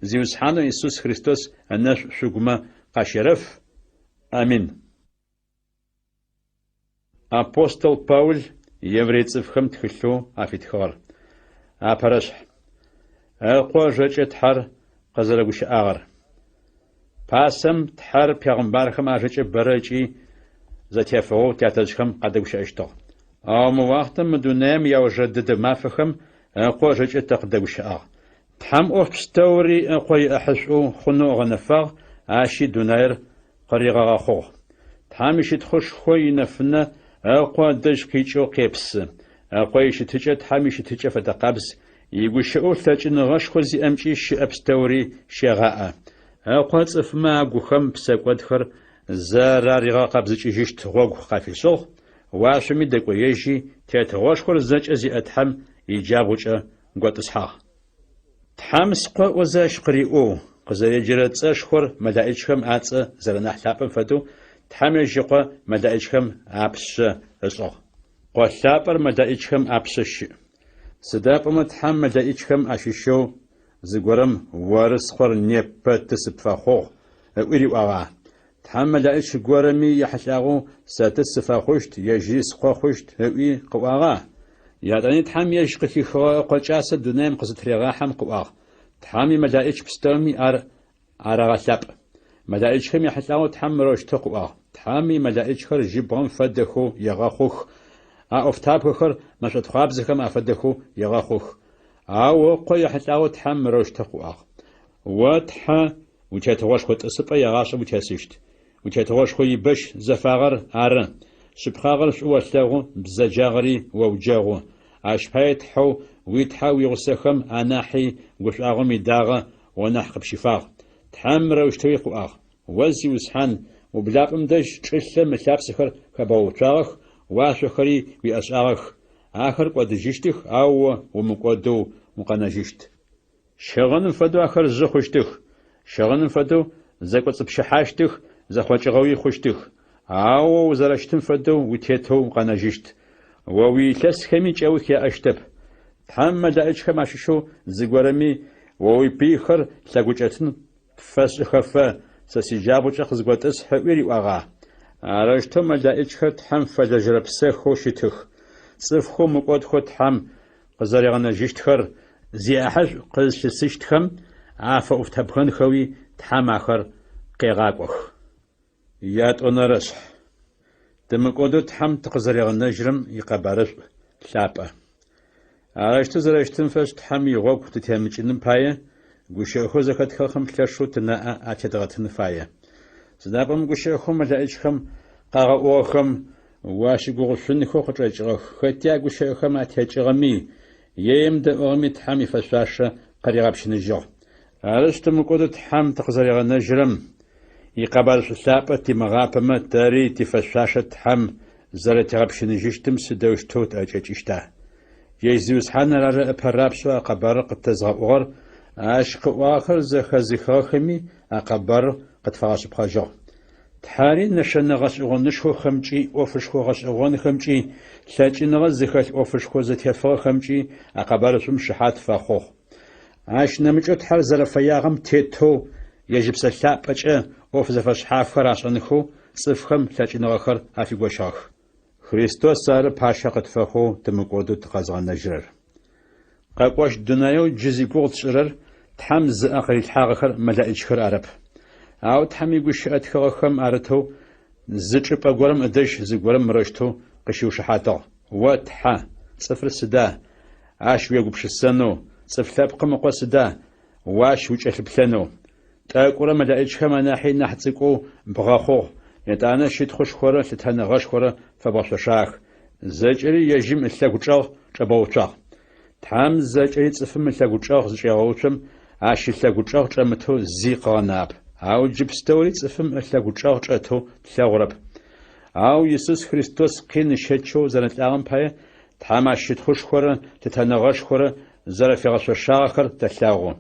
زيوس حانو يسوس خريستوس الناس شغما قاشرف آمين. أبوستل باول يفريتسفخم تخلو أفيتخار أبرش أقوى جوجة تحر قزرقوش آغر باسم تحر پیغمبرخم أجوجة براجي زتيفغو تياتجخم قدقوش أشتغ موقتم مدونام يوجدد مافخم أقوى جوجة تقدقوش آغ تحم أفستوري أقوى أحسو خنو غنفاغ آشي دوناير قريغا غاخو تحم يشتخش خوي نفنا أقوى دج كيشو قيبس أقوى يشتجة تحم يشتجة فتقابس يقول ثلاثين غش خزي أمشي أبستوري شغاء أقوى صفما أقوخم بسقودخر زراري قبض جيشت غوغ قافي صغ واشمي دقو يجي تيتغوش خور زج أزي أتحم يجابوش قوات إسحاق تحم سقوى وزاش قريئو قزر يجرد أشخور مدائجكم آتس زرناح ثابن فدو تحم يجيقو مدائجكم أبس إصغ قوة مدائجكم أبسش سداب متحم مدائجكم أشيشو زغورم وارس خور نيبت تسبفاخو ويري واغا تحم مدائج غورمي يحشاغو ساتسفاخوشت يجيس خوخوشت وي قواغا ياداني تحم يشقي خو قچاس دونام قزتريغا حم قواغ تحمي مدائج بستومي أراغلاب مدائجكم يحشاغو تحم روش تقواغ تحمي مدائج خور جيبون فدخو يغاخوخ أفتابخر مشت خوابزكم أفدخو يغاخوخ أو قوي حتى تحم روش تقواغ وتحا وتتغوش خو تسبا يغاش وتسيشت وتتغوش خو يبش زفاغر أرن شبخاغر شو وثاغو بزجاغري ووجاغو أشبايت حو ويتحا ويغسخم أناحي وشاغم يداغا ونحق بشفاغ تحم روش تويقواغ وزي وسحان وبلابم دج تشلة ملابسخر كباوتاغ واشخري ويأشاغخ آخر قدجيشتخ أو ومقودو مقناجيشت شغن فدو آخر زخوشتخ شغن فدو زكوت بشحاشتخ زخوچغوي خوشتخ أو زرشتن فدو وتيتو مقناجيشت وويتلس خمي جاوك يا أشتب تحمل دائج خماششو زغورمي ووي بيخر ساقوچتن فس خفا سسيجابو چخ زغوتس حويري واغا أرشتو مدائج خط حم فجرب سخو شتخ صفخو مقود خط حم قزريغنا جيشتخر زي أحج قز شسيشتخم عافا افتبخن خوي تحم آخر قيغاقوخ يات أنرش دمقودو تحم تقزريغنا جرم يقبارش لابا أرشتو زرشتن فش تحم يغوك تتهمجنن باية قوشيخو زكت خلخم تلاشو تناء آتدغتن فاية زدابم قوشيخو مدائجخم قاغاوخم واشي قوغشنخو خطرجغخ ختيا قوشيخم آتيجغمي يم دأغمي تحمي فشاشة قريغابشنجغ أرشتم قودو تحم تقزريغ نجرم يقبال سلابة تمغابما تاري تفشاشة تحم زرتي غابشنجيشتم سدوشتوت أجيشتا يزيوس حانا رارا أبرابسو أقبار قد تزغوغر أشق واخر زخزخاخمي أقبار قد فغاش بخاجغ تحاري نشان غاش أغنشخو خمجي أوفشخو غاش أغن خمجي لاجين غزخاش أوفشخو زتيفغ خمجي أقبار سم شحات فاخوخ عاش نمجو تحر زرفياغم تيتو يجب سلابج أوف زفاش حافر عشانخو صفخم لاجين غاخر أفي قوشاخ خريستوس سار باشا قد فاخو تمقودو تقازغان نجرر قاقواش دنايو جزي قوغ تشرر تحمز أخري الحاغخر ملائجخر عرب أو تحمي قوش أتخاخم أرتو زجب أقورم أدش زقورم مرشتو قشيو شحاتو واتحا صفر السدا عاش ويقوبش السنو صفر ثابق مقوى سدا واش وجه البثنو تاقورا ملائجخر مناحي نحتزقو بغاخو يتانا شيت خوش خورا لتانا غاش خورا فباشا شاخ زجري يجيم الثاقوشاغ شباوشاغ تحم زجري تصفم الثاقوشاغ زجاغوشم عاش الثاقوشاغ جامتو زي قاناب أو جبستوري صفم أشلاقو تشاغ تلاغرب أو يسوس خريستوس قين شتشو زرنت لاغم باية تحاماشت خوش خورا تتنغش خورا زرا في غشو شاغخر تلاغو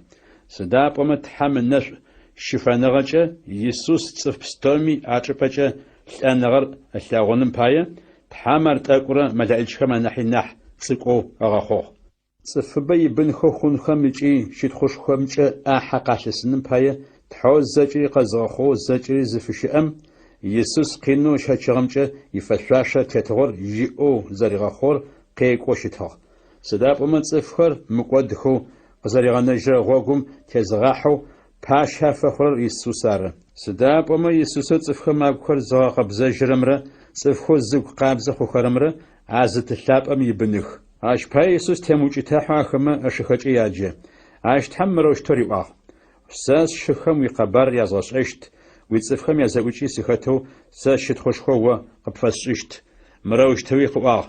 سداب وما تحام النش شفانغجة يسوس صف بستومي عجبجة لأنغر تلاغونم باية تحامر تاكورا ملائكة ما نحي نح تسقو أغاخو صفبي بن خو خون خمجي شت خوش خمجة أحقاش سنم باية تحوز زجري قزغخو زجري زفشأم يسوس قينو شاتشغمجة يفشاشة تتغر جيئو زريغخور قيقو شتغ سداب ومن صفخر مقودخو قزريغانجر غوغم تزغاحو باشا فخر يسوسار سداب وما يسوسو صفخر مابخر زغاق بزجرمرا صفخو زوق قابزخو خرمرا عزت اللاب أم يبنخ عاش باي يسوس تيموجي تاحوا خما أشخج إياجي عاش تحمروش توريوآ ساس شخم ويقبار يازغش عشت ويتصفخم يزاوجي سيخاتو ساشت خوشخوة قبفاسشت مروش توي خوآ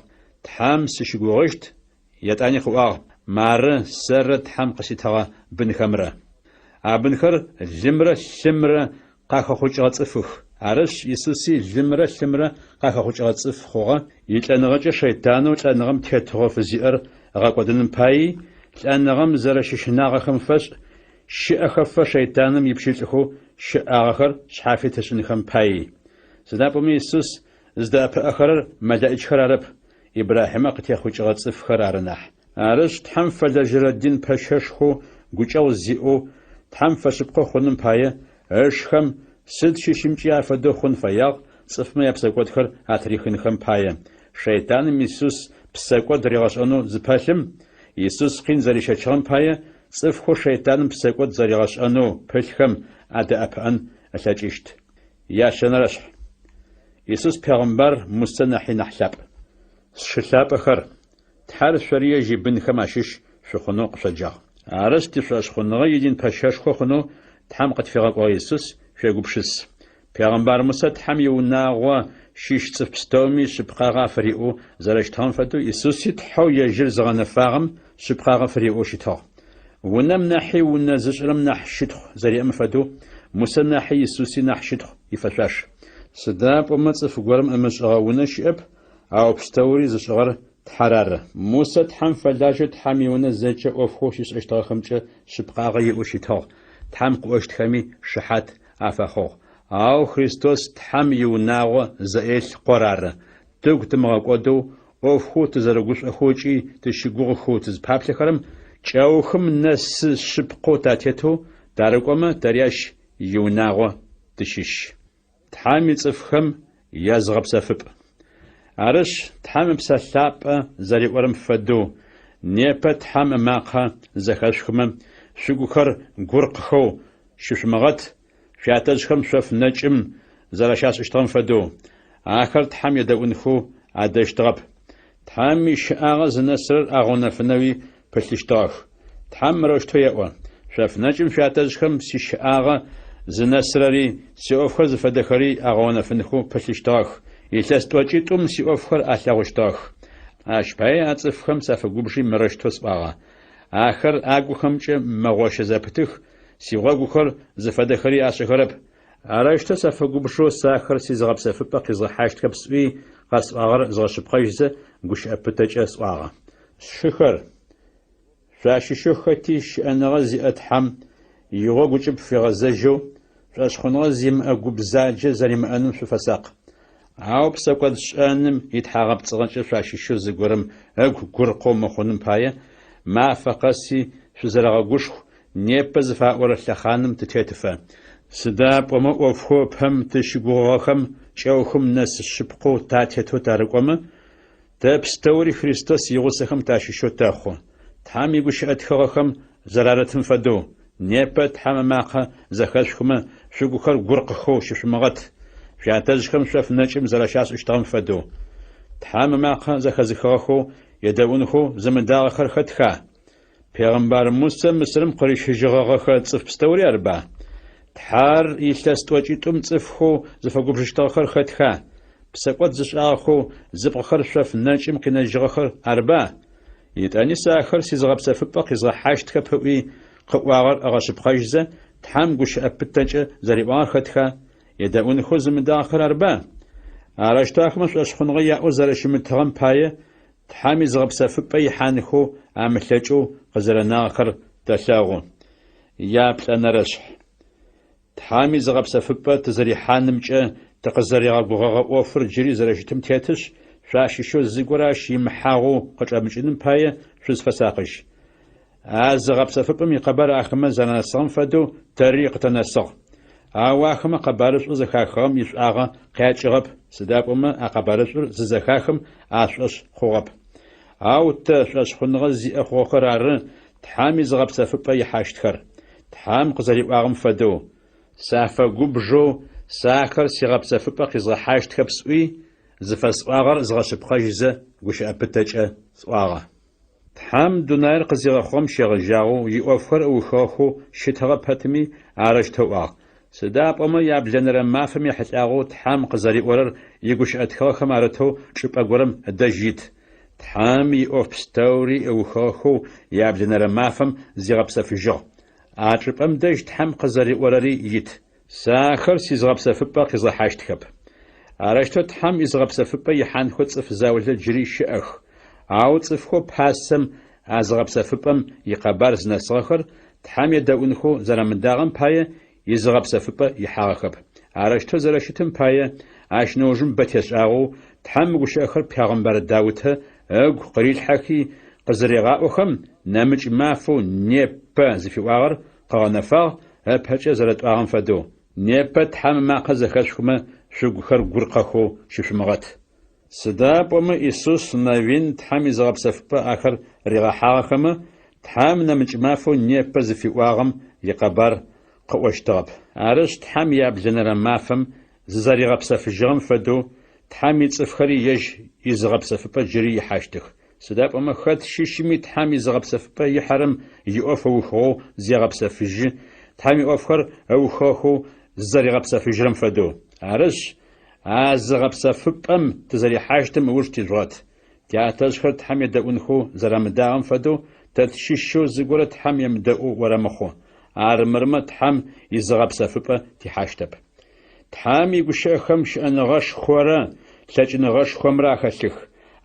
تحام سشغوغشت يتاني خوآ مار سر تحام قسيتها بنخمرا عبنخر جمرة شمرة قاخا خوش غتصفخ عرش يسوسي جمرة شمرة قاخا خوش غتصف خوغا يتلانغجا شيطانو تلانغم تيتغو فزيئر غاقودن باي تلانغم زرششناغا خمفش شأخف شيطانم يبشيتخو شأخر شحافي تشنخم باي سدابومي يسوس زداب أخر ملائج خرارب إبراهيم قتيا خوش غتصف خرارناح عرش تحم فلجر الدين بششخو قوشاو زيئو تحم فشبقو خونم باي أشخم سد ششمجي عفدو خون فياغ صفما يبساقود خر عتريخن خم باي شيطان يسوس بساقود ريغاش أنو زبالم يسوس قين زريشا چغم باي صفخو شيطان بساقود زريغاش أنو بلخم عدا أبان أساجيشت يا شنرش يسوس پیغمبر مستنحي نحلاب شلاب أخر تحال شريا جيبن خماشش شخنو قشجاغ عرست شخنو يدين بشاش خنو تحم قد فيغاق يسوس شاقوبشس پیغمبر موسى تحم يوناغوا شيش صف بستومي شبقاغا فريقو زرش تهم فدو يسوسي تحو يجر زغن فاغم شبقاغا فريقو شتاغ ونم ناحي ونزجرم ناح شتخ زري أم فدو موسى ناحي يسوسي ناح شتخ يفشاش سداب ومتصف قرم أمشغا ونشئب أو بستوري زشغر تحرار موسى تحم فلاجة تحم يونزجة أوفخوشيس اشتاخمجة شبقاغا يؤشتاغ تحم قوشت خمي شحات أفخوغ أو خريستوس تحم يوناغ زائل قرار توق تمغاقودو أوفخو تزرقوش أخوشي تشيقوغ خو تزبابل خرم جاوخم نس شبقو تاتيتو دارقوما دارياش يوناغ تشيش تحم يصفخم يازغب سفب عرش تحم بسلاب زري ورم فدو نيبا تحم ماقا زخاشخم شغوخر غورقخو ششمغت شاتجخم شف نجم زراشاس اشتغم فدو آخر تحم يدونخو عدشتغب تحم شاغز نسر اغونا فنوي بلشتاخ تحم روشتو يأوى شف نجم شاتجخم سيشاغ زنسرري سيوفخر زفدخري اغونا فنخو بلشتاخ يتلستوچيتوم سيوفخر الاغوشتاخ اشباي اصفخم سافغوبشي مرشتوس باغا آخر آگوخمچ مغوش زبطخ سیغوگوخر زفدخری آشخرب عرشت سفگوبشو ساخر سیزغب سفبق زحاشت کبسوی قص آغر زغشبخیز گوش اپتج اسواغا شخر شاششختی شأنغزي اتحم يغوجب في غزجو شاشخنغزيم اگوبزاج زريم انم شفساق عاو بسقد شأنم يتحاغب تصغنش شاششو زغرم اگو غرقو مخونم بايه ما فقسي شزرغ غوش نيبز فاور لخانم تتيتفا سداب وما اوفخو بهم تشغوخم چوخم نس شبقو تاتيتو تارقوم تبستوري خريستوس يغوسخم تاشيشو تاخو تامي غوش اتخخم زرارتن فدو نيبت حم ماخه زخشخم شغوخر غرقخو ششمغت شاتزخم شف نچم زراشاس اشتغم فدو تام ماخه زخزخخو يدونخو زمنداغ خرختخا پیغمبر موسى مسلم قريش جغاغ صف بستوري أربعة تحار يتلستوچيتوم صفخو زفغوبشتاغ خرختخا بسقوت زشاخو زبخر شف نجم كنا جغخر أربعة يتاني ساخر سيزغب سفبق يزغ حاشت كبوي قواغر أغاشب خاجزة تحام قش أبتج زريبار خدخا يدعون خوز من داخل أربع عرشتاك مش أشخن غيا وزرش متغم باية تحامي زغب سفبي حانخو عملتجو غزر ناخر تشاغو يابل أنا رشح تحامي زغب سفبة تزري حانمج تقزري غبغغ وفر جري زرشتم تيتش شاشي شو زيقوراش يمحاغو قجامجنم باية شوز فساقش زغب سفبم يقبر أخما زناسان فدو طريق تنسق واخما قبارش زخاخم يشاغا قاچغب سدابما اقبارش زخاخم اشش خوغب تشش خنغ زي اخوخرار تحامي زغب سفبة يحاشتخر تحام قزري واغم فدو سافا غبجو ساخر سيغب سفبة قزغ حاشتخب سوي زفسواغر زغشبخجز غش ابتج سواغا تحام دونار قزيغ خوم شيغجاو يوفر وخوخو شتغ باتمي عرش توغ سداب أما يابلنر ما فهم يحتاجو تحام قزري ورر يجوش أدخل خمارته شوف أقولم الدجيت تحام يوف ستوري أو خاخو يابلنر ما فهم زغب سفجو عجب أم دج تحام قزري ورري يت ساخر سيزغب سفبا قزا حاشتكب عرشتو تحام يزغب سفبا يحان خد صف زاولة جري شأخ عاود صفخو بحاسم عزغب سفبام يقبارز نساخر تحام يداونخو زرمداغم باية يزغب سفبة يحاغب عرشتو زرشتم باية عشنوجم بتشاغو تحمقوش أخر بيغمبر داوتها أغو قريل حكي قزريغاوخم نامج مافو نيبا زفي واغر قغنفاغ أبهج زرت واغم فدو نيبا تحم ما قزخشكما شوغخر غرقخو ششمغت سداب وما إيسوس ناوين تحم يزغب سفبة آخر ريغا حاغخما تحم نامج مافو نيبا زفي واغم يقبر قوشتاب عرش تحم يابلنر مافم ززاري غبسة في الجرم فدو تحم يتصفخري يزغب سفبا جري يحاشتخ سداب أما خد شيشمي تحم يزغب سفبا يحرم يوف وخو زي غبسة في الج تحم يوفخر وخو ززاري غبسة في الجرم فدو عرش زغب سفبام تزاري حاشتم وش تجرات تياتشخر تحم يدأونخو زرام داغم فدو تتشيشو زغورة تحم يمدأو ورمخو عرمرمة تحم يزغب سفبة تحاشتب تحم يقشخم شأنغش خورا تلاجنغش خمرا خلخ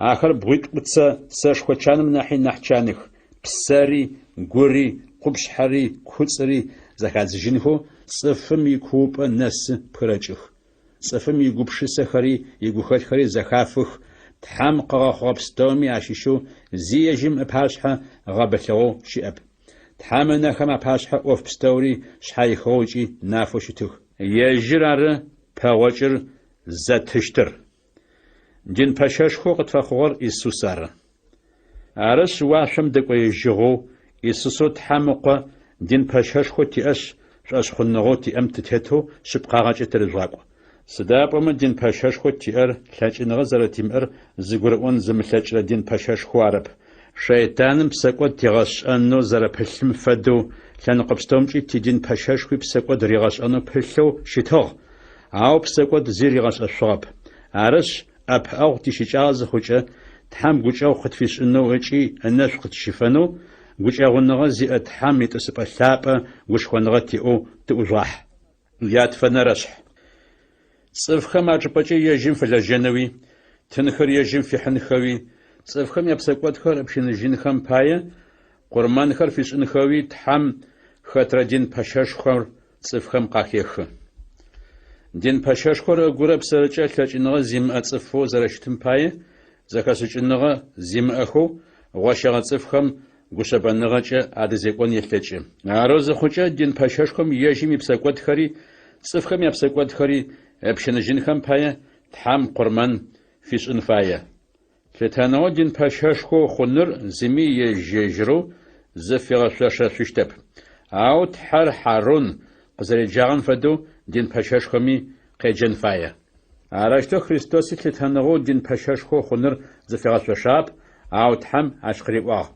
آخر بغيت بتسا ساش خوشانم ناحي نحشانخ بساري غوري قبشحري كوتسري زكاز جنهو صفم يكوب الناس برجخ صفم يقبش سخري يقوخت خري زخافخ تحم قغخوب ستومي عشيشو زيجم أبهاشها غابتغو شئب تحامنا خما باشحة أوف بستوري شحاي خوجي نافو شتوخ يجرار باوجر زاتشتر جن باشاش خو قد فخور إسوسار عرس واشم دقو يجغو إسوسو تحامقا جن باشاش خو تيأش شاش خنغو تيأم تتهتو شبقاغاج ترزواقو سداب ومن جن باشاش خو تيأر لاج نغزر تيمأر زيقرؤون زملاج لدين باشاش خو عرب شيطانم بسقوت تيغش أنو زر بحلم فدو لأن قبستومجي تيدين باشاشوي بسقوت ريغش أنو بحلو شتوغ عاو بسقوت زيريغش أشغب عرش أب أو تيشيجاز خوجة تحام قوجاو خطفيش أنو وجي الناس خطشفانو قوجاو نغزي أتحام يتسب أثابة وش خونغتي أو تؤجاح يات فنرشح صفخة ما جبجي يجيم في الجنوي تنخر يجيم في حنخوي صفخم يبسقوت خر بشين جنخم باية قرمان خر فيش انخوي تحم خطر دين باشاش خر صفخم قاخيخ دين باشاش خر غورب سرچا تلاجنغ زيم اصفو زرشتم باية زكاسچنغ زيم اخو غوشغ صفخم غوشبنغچ ادزيقون يلتچ ناروز خوچا دين باشاش خم يجيم يبسقوت خري صفخم يبسقوت خري بشين جنخم باية تحم قرمان فيش انفاية فتانو دين باشاشخو خنر زمي يجرو زفيغ شاشتب او تحر حارون قزري جاغن فدو دين باشاشخمي قيجن فايا عرشتو خريستوسي تتانو دين باشاشخو خنر زفيغ شاشاب او تحم عشقري واغ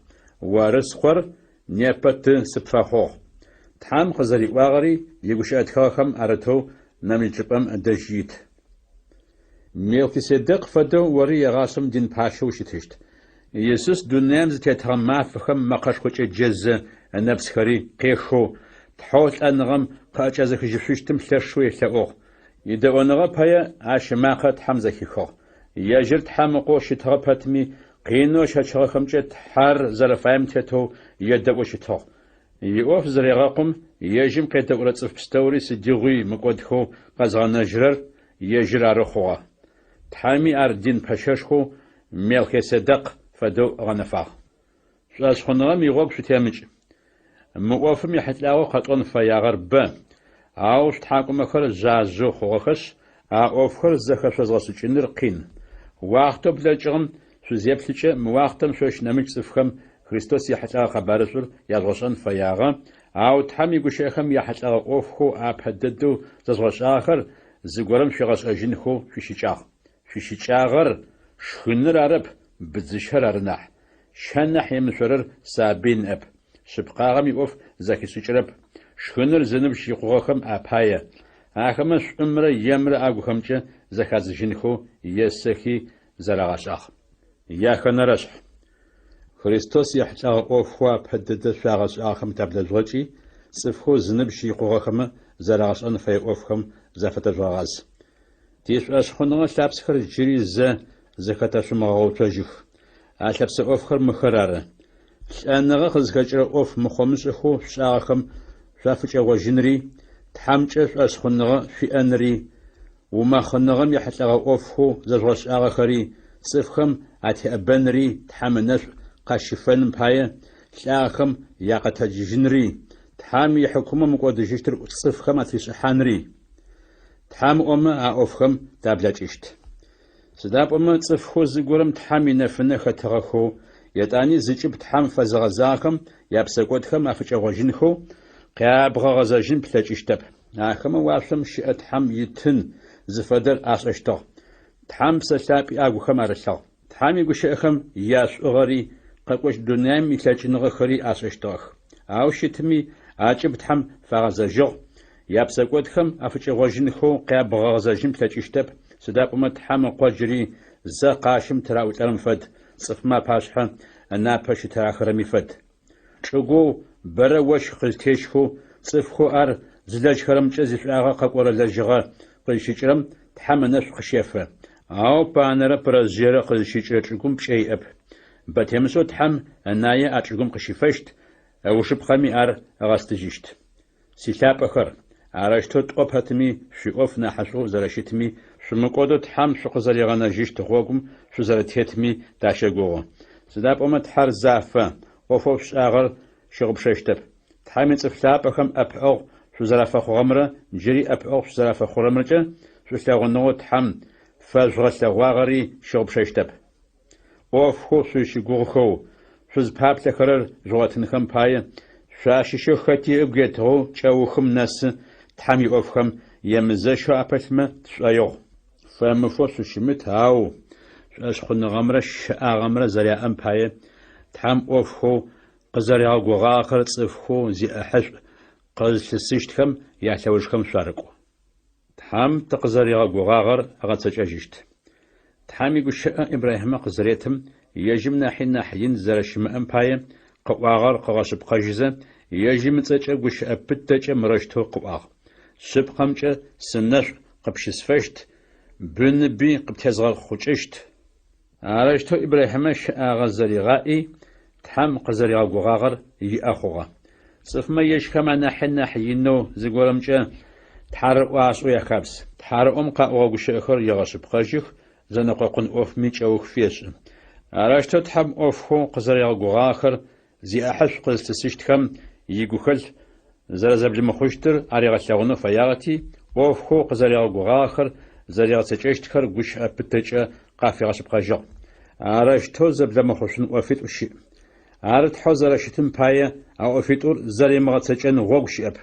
ورسخور نيبت سبفاخو تحم قزري واغري يغوش اتخاخم ارتو نامي جبم دجيت ميلكيسيدق فدو وري يغاسم دين باشو شتشت يسوس دونام زتيتهم ما فخم مقاش خوچ جز نفس خري قيخو تحول أنغم قاجزك جفشتم لشوي لأوغ يدونغ بايا عشماقة حمزة كيخو يجرت حمقو شتغبتمي قينو شتغخمجت حار زرفايم تتو يدو شتغ يوف زريغاقم يجم قيد ورصف بستوري سديغوي مقودخو قزغنا جرر يجرار خوا تحامي أردين بششخو ملخي صدق فدو غنفاق شاش خنغم يغوب شتيامج مقوفم يحتلاو خطون فياغر با عاوش تحاكم أخر زازو خوخش أوفخر زخش زغسوچنر قين وقتو بلجغم شزيبلچه مواقتم شوش نمج صفخم خريستوس يحتلاو خبارسور يزغشن فياغا أو تحمي قشيخم يحتلاو أوفخو أبهددو زغش آخر زغورم شغش أجنخو شيشيچاغر شخنر عرب بزشهر أرناح شنح يمسورر سابين أب شبقاغم يوف زكي سوچرب شخنر زنب شيقوغخم أبايا آخمش عمر يمر أغوخمچه زكاز جنخو يسخي زرغشاخ ياخنرش خريستوس يحتاغ أوفخو أبهدد شاغش آخم تبلزوچي صفخو زنب شيقوغخم زرغشان في أوفخم زفتجواغاز تيش أشخنغ شابسخر جري زكاتش مغوتوجيخ أشابس أوفخر مخرارة شأنغ خزكجر أوف مخمسخو شاغخم شافج أوجنري تحمجش أشخنغ في أنري وما خنغم يحتاغ أوفخو زرغش آغخري صفخم أتي أبنري تحمنش قاشفن بايا شاغخم ياقتجنري تحام يحكم مقود جشتر صفخم أتي شحانري تحام أوفخم تابلاتشت سداب صفخو زغورم تحامي نفنه خطغخو يتاني زيجب تحام فزغزاخم يابسقوتخم أفجغوجنخو قابغغزاجن بلاتشتب آخم وافلم شئت حم يتن زفدر أشتغ تحام سلابي أغوخم أرسل تحامي قشيخم ياس أغري قاقوش دنيام متلاجنغخري أشتغ أو شتمي أجب تحام فغزاجغ يابسقوتخم أفجغوجنخو قابغغزاجن بلاتشتب سداب تحام قجري زقاشم تراوت أرمفد صفما باشحا أنا باش تراخرمي فد شغو بروش خلتيشخو صفخو أر زلاج خرم جزي فلاغا قاقورا لجغا قلشيجرم تحام نفس خشيفة أو بانرا برزيرا قلشيجرا تشغم بشي أب باتيمسو تحام أنايا أتشغم قشيفشت أو شبخامي أر أغاستجيشت سيلاب أخر عرشتو تقوبهتمي شوف نحسو زرشتمي شمقودو تحام شقزريغانا جيشت غوغم شو زرتيتمي داشغو سداب حر زافا وفوش آغر شغب ششتب تحامي صفلابخم أبعوغ شو زرافا خغمرا جري أبعوغ شو زرافا خغمرجا شو سلاغنو تحام فازغس لغواغري شغب ششتب وفخو شو شغوخو شو زباب لخرر جواتنخم بايا شاششو خطي أبغيتغو چاوخم ناس تحامي أوفخم يمزشو أبتما تشايوغ فمفوس شمت هاو أشخن غمرش غمرة زريا أمباية تحم أوفخو قزريا غاخر تصفخو زي أحش قز سيشتكم يحتوجكم شاركو تحم تقزريا غاغر أغتسج أجيشت تحم يقول إبراهيم قزريتهم يجمنا حين حين زرشم أمباية قواغر قغاشب قجزة يجم تسج أقوش أبتج مرشتو قواغ سبقمجة سنش قبشس فشت بن بي قبتزغر خوچشت عرشتو إبراهيم غزري غائي تحم قزري غاغر يأخوغا صفما يشكما نحن حينو زغورمجا تحرق واسو يخبس تحرق قاقوغ شيخر يغشب قجخ زنققن اوف ميچ اوخ فيش عرشتو تحم اوفخو قزري غاغر زي أحش قزتسيشتكم يغوخل زرزبل مخوشتر أريغشاغنو فياغتي اوفخو قزري غاغر زريغ تجشتكر غش أبتجا قافي غشب قجا عرشتو زبل مخوشن وفيت وشي عرت حوزر شتم بايا أو أفيتور زري مغتجن غوغشي أب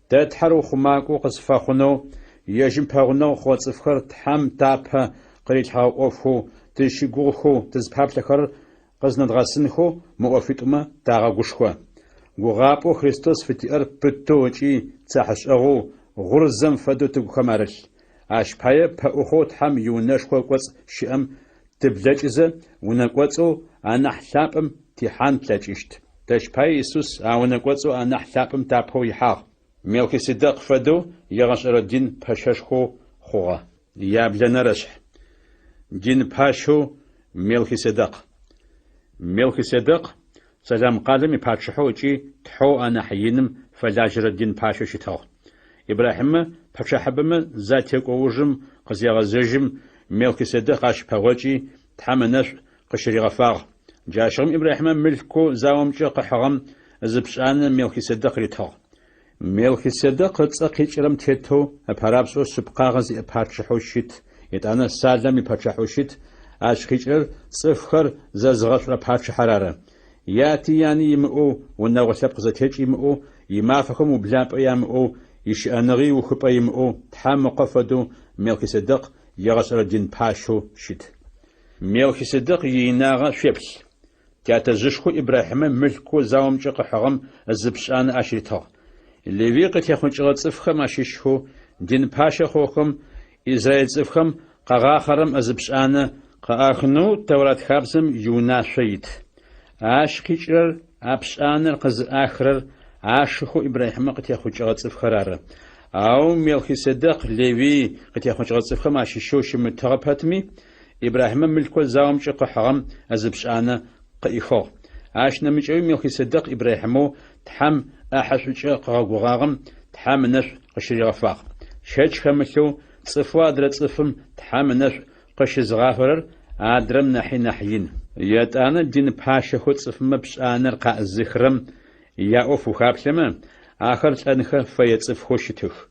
تتحرو خماكو قصفاخنو يجم باغنو خوصفخر تحم تابا قريت هاو أوفخو تشيغوخو تزباب لخر قزند غاسنخو مؤفيتوما تاغا غشخوا غوغابو خريستوس فتير بتوچي تسحش أغو غرزم فدو تغخمارل أشبايا بأخوت حم يونشخو قوص شئم تبلجزة ونقوصو أنا حلابم تيحان تلاجيشت تشبايا يسوس ونقوصو أنا حلابم تابهو يحاق ملكيسيدق فدو يغشر دين باششخو خوغا يابلنا رشح دين باشو ملكيسيدق سلام قادم يباشحو جي تحو أنا حينم فلاجر الدين باشو شتاو إبراهيم باشحبم ذاتيك ووجم قزيغ زجم ملكيسيدق عش بغوجي تحمنش قشري غفاغ جاشرم إبراهيم ملكو زاومجي قحرم زبشان ملكيسيدق ريتاو ملكيسيدق تسقيجرم تيتو أبارابسو سبقاغز يباشحو شيت يتانا سالم يباشحو شيت أشخيجر صفخر زازغش باشحرارة ياتي يعني يمؤو ونغسب قزتيج يمؤو يمافخم وبلاب يمؤو يشأنغي وخب يمؤو تحام قفدو ملكيسيدق يغسر الدين باشو شيت ملكيسيدق يناغ شبس تاتزشخو إبراهيم ملكو زاوم جق حرم الزبشان أشيتو اللي قد يخون جغت صفخم أشيشهو دين باشا خوخم إزرايل صفخم قغاخرم الزبشان قاخنو تورات خابزم يونا شيت أشكيجر أبشانر قز آخرر عاشخو إبراهيم قد يخون جغت صفخرار أو ملكيسيدق ليوي قد يخون جغت صفخم أشيشو شمتغبهتمي إبراهيم ملكو زاوم جق حرم الزبشان قيخو عاش نمجوي ملكيسيدق إبراهيمو تحم أحسوش قاغوغاغم تحم نش قشري غفاق شاج خمسو صفوا درت صفم تحم نش قش زغافرر عدرم نحين يتانا دين باشا خود صفم بشانر قا الزخرم يأوفو خابسما آخر تانخ فيتصف خوشتخ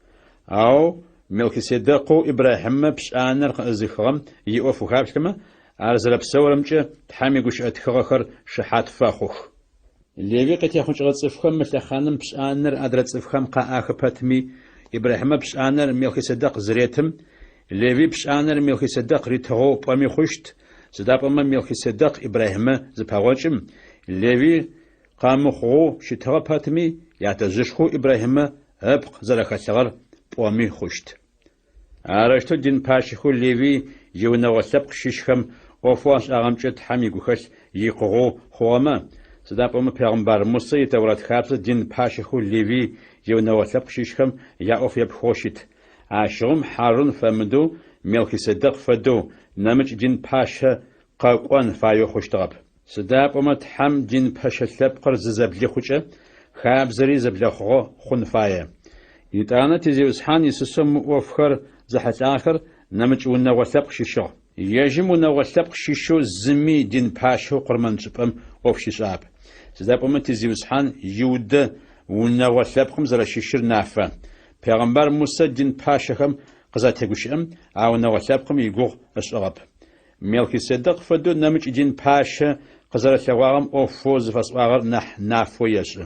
أو ملكيسيدقو إبراهيم بشانر قا الزخرم يأوفو خابسما أرزل بسورمجة تحمي قش أتخغخر شحات فاخوخ ليوي قد يخون شغل صفخم مثل خانم بشانر أدرت صفخم قا آخبتمي إبراهيم بشانر ملكيسيدق زريتم ليوي بشانر ملكيسيدق ريتغو بامي خشت زداب أما ملكيسيدق إبراهيم زباوجم ليوي قامخو شتغبتمي يعتزشخو إبراهيم أبق زرخسغر بامي خشت عرشتو دين باشخو ليوي يونا وسبق شيشخم وفواس أغمجت حمي قخش يقغو خوما زداب أما پیغمبر موسى يتورات خابز دين باشخو ليوي يونا وسبق شيشخم يأوف يبخوشت عشرم حارون فمدو ملكيسيدق فدو نمج دين باشا قاقوان فايو خوشتغب زداب أما تحم دين باشا سبقر زبلي خوشة خابزري زبلي خو خنفايا يتانا تزيوسحان يسسم وفخر زحت آخر نمج ونا وسبق شيشو يجم ونا وسبق شيشو زمي دين باشو قرمان سبم وفشيشاب زداب أما تزيوسحان يود ونا وسبقم زرا شيشر نافا پیغمبر موسى دين باشخم قزاتيغوشم او نوسبقم يغوغ اسغب ملكيسيدق فدو نمج دين باشا قزر ثوارم او فوز فسواغر نافو يش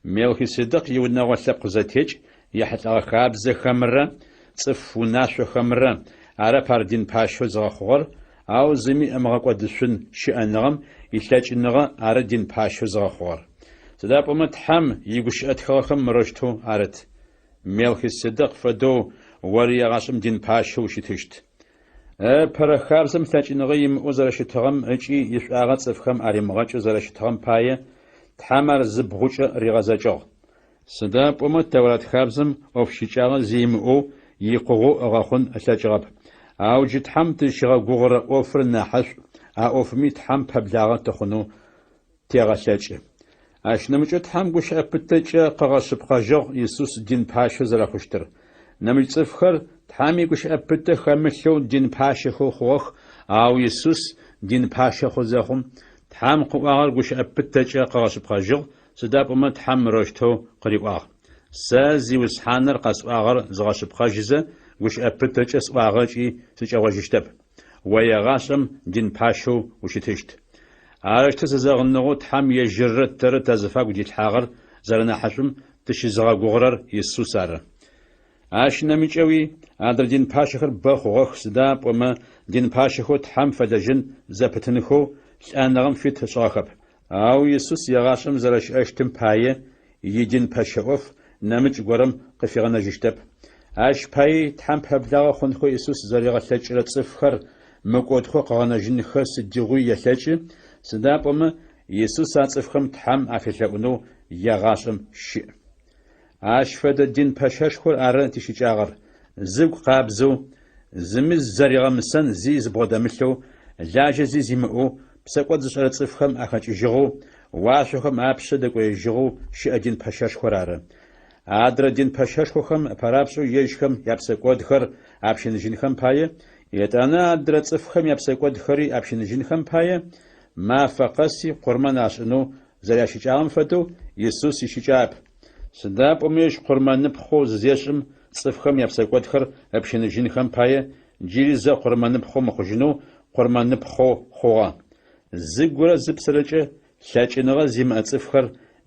ملكيسيدق يود نوسبق قزاتيج يحت خابز خمره صف وناشو خمره على باردين باشو زغخور او زمي امغقودشن شانغم يشلاجنغا على دين باشو زغخور زداب متحم يغوش اتخخم مرشتو عرت ملكيسيدق فدو وريا غاشم دين باشو شتشت پرخابزم تاجنغيم وزرشتغم اجي يشاغا صفخم اريمغاچ زرشتغم بايه تحمر زبغوچ ريغازاجو سداب تورات خابزم اوفشيچاغ زيمو يقغو اغاخون اشاجغب او جتحم تشغا غوغر اوفر نحش اوفمي تحم ببلاغه تخنو تيغاشاچ اشنمچ تحم غوش ابتچ قغاشب قاجو يسوس دين باشو زرخشتر نمچ صفخر تحمي غوش ابت خمشو دين باشو خوخ او يسوس دين باشو زخم تحم قغار غوش ابتچ قغاشب قاجو سداب تحم رشتو قريباغ سازي وسحانر قصواغر زغاشب قاجزه غوش ابتچ سواغچي سچواجشتب ويغاشم دين باشو وشتشت عرشت زغنغو تحم يجرت تر تزفاق دي الحاغر زرنا حشم تشزغا غغرر يسوسار عاش نميچوي ادر دين باشخر بخوخ سداب وما دين باشخو تحم فدجن زبتنخو انغم في تشاخب او يسوس يغاشم زرش اشتم بايه يدين باشوف نمج غرم قفيغنا جشتب اش باي تحم ببلاغ خنخو يسوس زريغا تشرت صفخر مقودخو قانا جن خس ديغو يسچ سداب وما يسوس صفخم تحم افشاونو يغاشم شي ащ фэдэ дин пэшэшхуэр ары тищыкӏагъэр. Зыгу къабзэу, зыми зэригъэмысэн зи зыбгъэдэмылъэу, лажьэ зи зимыӏэу, псэкӏуэд зыщӏэрэ цӏыфхэм ахэкӏыжыгъэу, уашъохэм апщэ дэкӏоежьыгъэу щыӏэ дин пэшэшхуэр ары. Адрэ дин пэшэшхуэхэм парапщӏэу ежьхэм я псэкӏуэдхэр апщэныжьынхэм пае, етӏанэ адрэ цӏыфхэм я псэкӏуэдхэри апщэныжьынхэм пае, мафэ къэси кхъурмэн ащӏынэу зэрящыкӏагъэм фэдэу Иисус ищыкӏап. Сыда пӏомэ кхъурмэныпхъэу зызещӏым цӏыфхэм я псэкӏуэдхэр апщэныжьынхэм пае, джыри зэ кхъурмэныпхъэу мыхъужьынэу кхъурмэныпхъэу хъугъэ. Зыгурэ зы псырыкӏэ лъэкӏыныгъэ зимыӏэ цӏыфхэр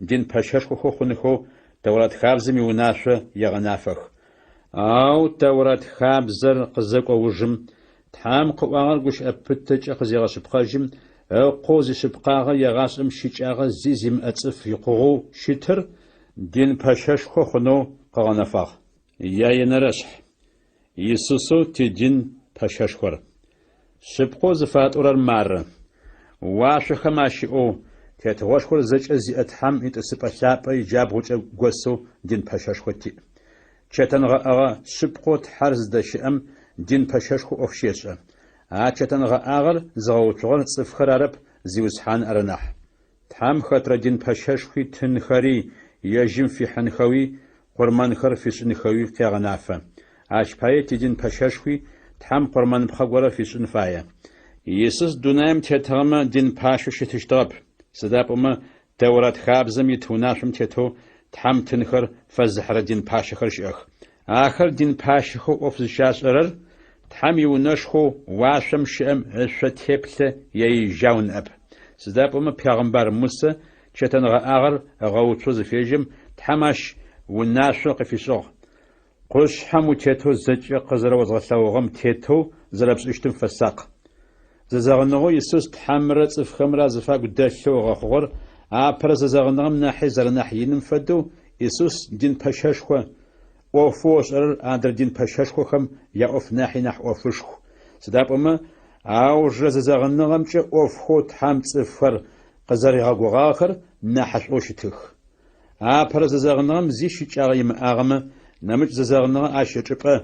дин пэшэшхуэхэу хъунухэу Таурэт хабзэм и унашъо егъэнафэх. Ау Таурэт хабзэр къызэкӏоужым, Тхьам къыӏуагъэр гущыӏэпытэкӏэ къызегъэшъыпкъэжьым, ыкъоу зищыпкъагъэ егъашӏэм щыкӏагъэ зи зимыӏэ цӏыф икъугъэу щытыр дин пэшэшхуэ хъунэу къэгъэнэфагъ. Яенэрэшъхь Иисусэу тидин пэшэшхуэр. Шъыпкъэу зыфатӏорэр мары. Уашъохэм ащыӏэу тетыгъошхуэр зэкӏэ зиӏэ Тхьам итӏысыпӏэ лъапӏэ иджабгъукӏэ госэу дин пэшэшхуэ тиӏ. Чэтангъэӏэгъэ шъыпкъэу Тхьэр зыдэщыӏэм дин пэшэшхуэ ӏоф щешӏэ. А чэтангъэӏагъэр зыгъэуцугъэр цӏыфхэр арэп зиусхьан арынахь. Тхьам хэтрэ дин пэшэшхуи тынхэри ежьым фихьынхэуи кхъурмэнхэр фишӏынхэуи къегъэнафэ. Ащ пае тидин пэшэшхуи Тхьам кхъурмэнпхъэ горэ фишӏын фае. Иисус дунаим тетыгъэмэ дин пашъэу щытыщтыгъэп. Сыда пӏомэ Таурэт хабзэм ит унашъом тетэу Тхьам тынхэр фэзыхьрэ дин пашъэхэр щыӏэх. Ахэр дин пашъэхэу ӏоф зыщашӏэрэр Тхьам иунэшхоу уашъом щыӏэм ышъо теплъэ еижьау ныӏэп. Сыда пӏомэ Пягъэмбар Мусэ чэтангъэӏагъэр ыгъэуцо зыфежьэм Тхьам ащ унашъо къыфишӏыгъ. Къушъхьэм утетэу зэкӏэ къызэрэозгъэлъэгъугъэм тетэу зэрэпшӏыщтым фэсакъ. Зэзэгъыныгъэу Иисус Тхьамрэ цӏыфхэмрэ зыфагу дэлъэу ыгъэхъугъэр апэрэ зэзэгъыныгъэм нахьи зэрэнахь иным фэдэу Иисус дин пэшэшхуэ ӏофэу ышӏэрэр адрэ дин пэшэшхуэхэм я ӏоф нахьи нахь ӏофышху. Сыда пӏомэ аужрэ зэзэгъыныгъэмкӏэ ӏофхэу Тхьам цӏыфхэр къызэригъэгугъагъэхэр нахьышӏоу щытых. Апэрэ зэзэгъыныгъэм зи щыкӏагъэ имыӏагъэмэ, нэмыкӏ зэзэгъыныгъэ ащ ычӏыпӏэ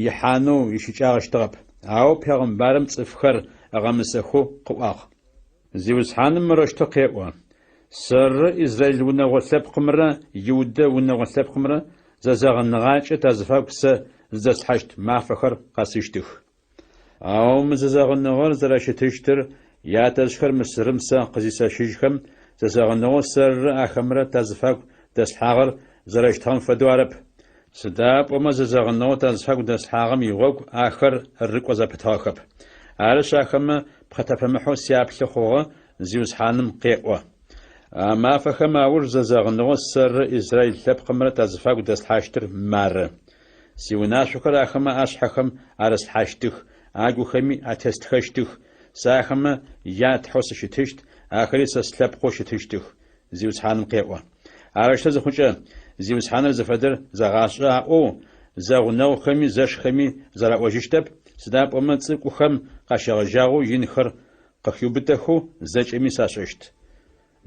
ихьанэу ищыкӏагъэщтыгъэп. Ау Пягъэмбарым цӏыфхэр ыгъэмысэхэу къыӏуагъ. Зиусхьаным мырыштэу къеӏо: Сэры Израиль унэгъо лъэпкъымрэ Иудэ унэгъо лъэпкъымрэ зэзэгъыныгъакӏэ тазыфагу сэ зыдэслъхьащт мафэхэр къэсыщтых. Ау мы зэзэгъыныгъэр зэрэщытыщтыр ятэжъхэр Мысырым сэ къызисэщыжьхэм зэзэгъыныгъэу сэры ахэмрэ тазыфагу дэслъхьагъэр зэрэщтыгъэм фэдэу арэп. Сыда пӏомэ зэзэгъыныгъэу тазыфагу дэслъхьагъэм игъогу ахэр рыкӏо зэпытыгъэхэп. Арышъ ахэмэ пхъэтэпэмыхьэу сяплъы хъугъэ зиусхьаным къеӏо. Мафэхэм аур зэзэгъыныгъэу сэры Израиль лъэпкъымрэ тазыфагу дэслъхьащтыр мары. Сиунашъохэр ахэмэ ашъхьэхэм арэслъхьащтых, агухэми атестхэщтых. Сэ ахэмэ ятхьэу сыщытыщт, ахэри сэ слъэпкъэу щытыщтых. Зиусхьаным къеӏо. Арышъэ зыхъукӏэ зиусхьаныр зыфэдэр зэгъашӏэ аӏоу зэгъунэгъухэми зэшхэми зэраӏожьыщтэп. Сыда пӏомэ цӏыкӏухэм къащегъэжьагъэу инхэр къыхиубытэхэу зэкӏэми сашӏэщт.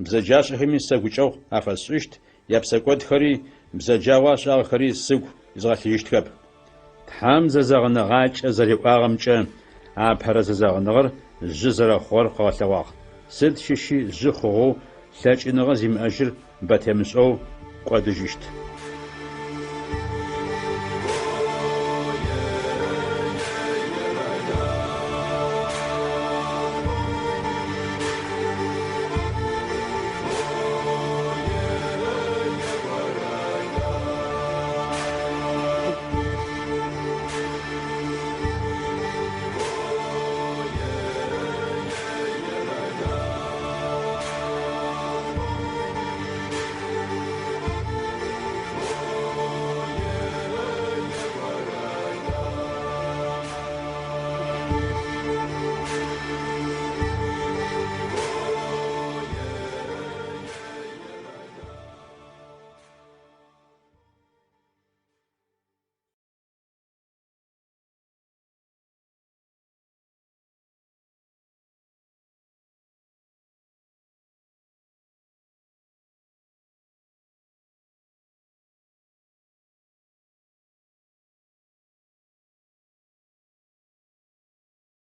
Бзэджащӏэхэми сэ гукӏэгъу афэсшӏыщт, япсэкӏуэдхэри бзэджагъо ашӏагъэхэри сыгу изгъэлъыжьыщтхэп. Тхьам зэзэгъыныгъакӏэ зэреӏуагъэмкӏэ апэрэ зэзэгъыныгъэр жъы зэрэхъугъэр къыгъэлъэгъуагъ. Сыд щыщи жъы хъугъэу лъэкӏыныгъэ зимыӏэжьыр бэтемышӏэу кӏодыжьыщт.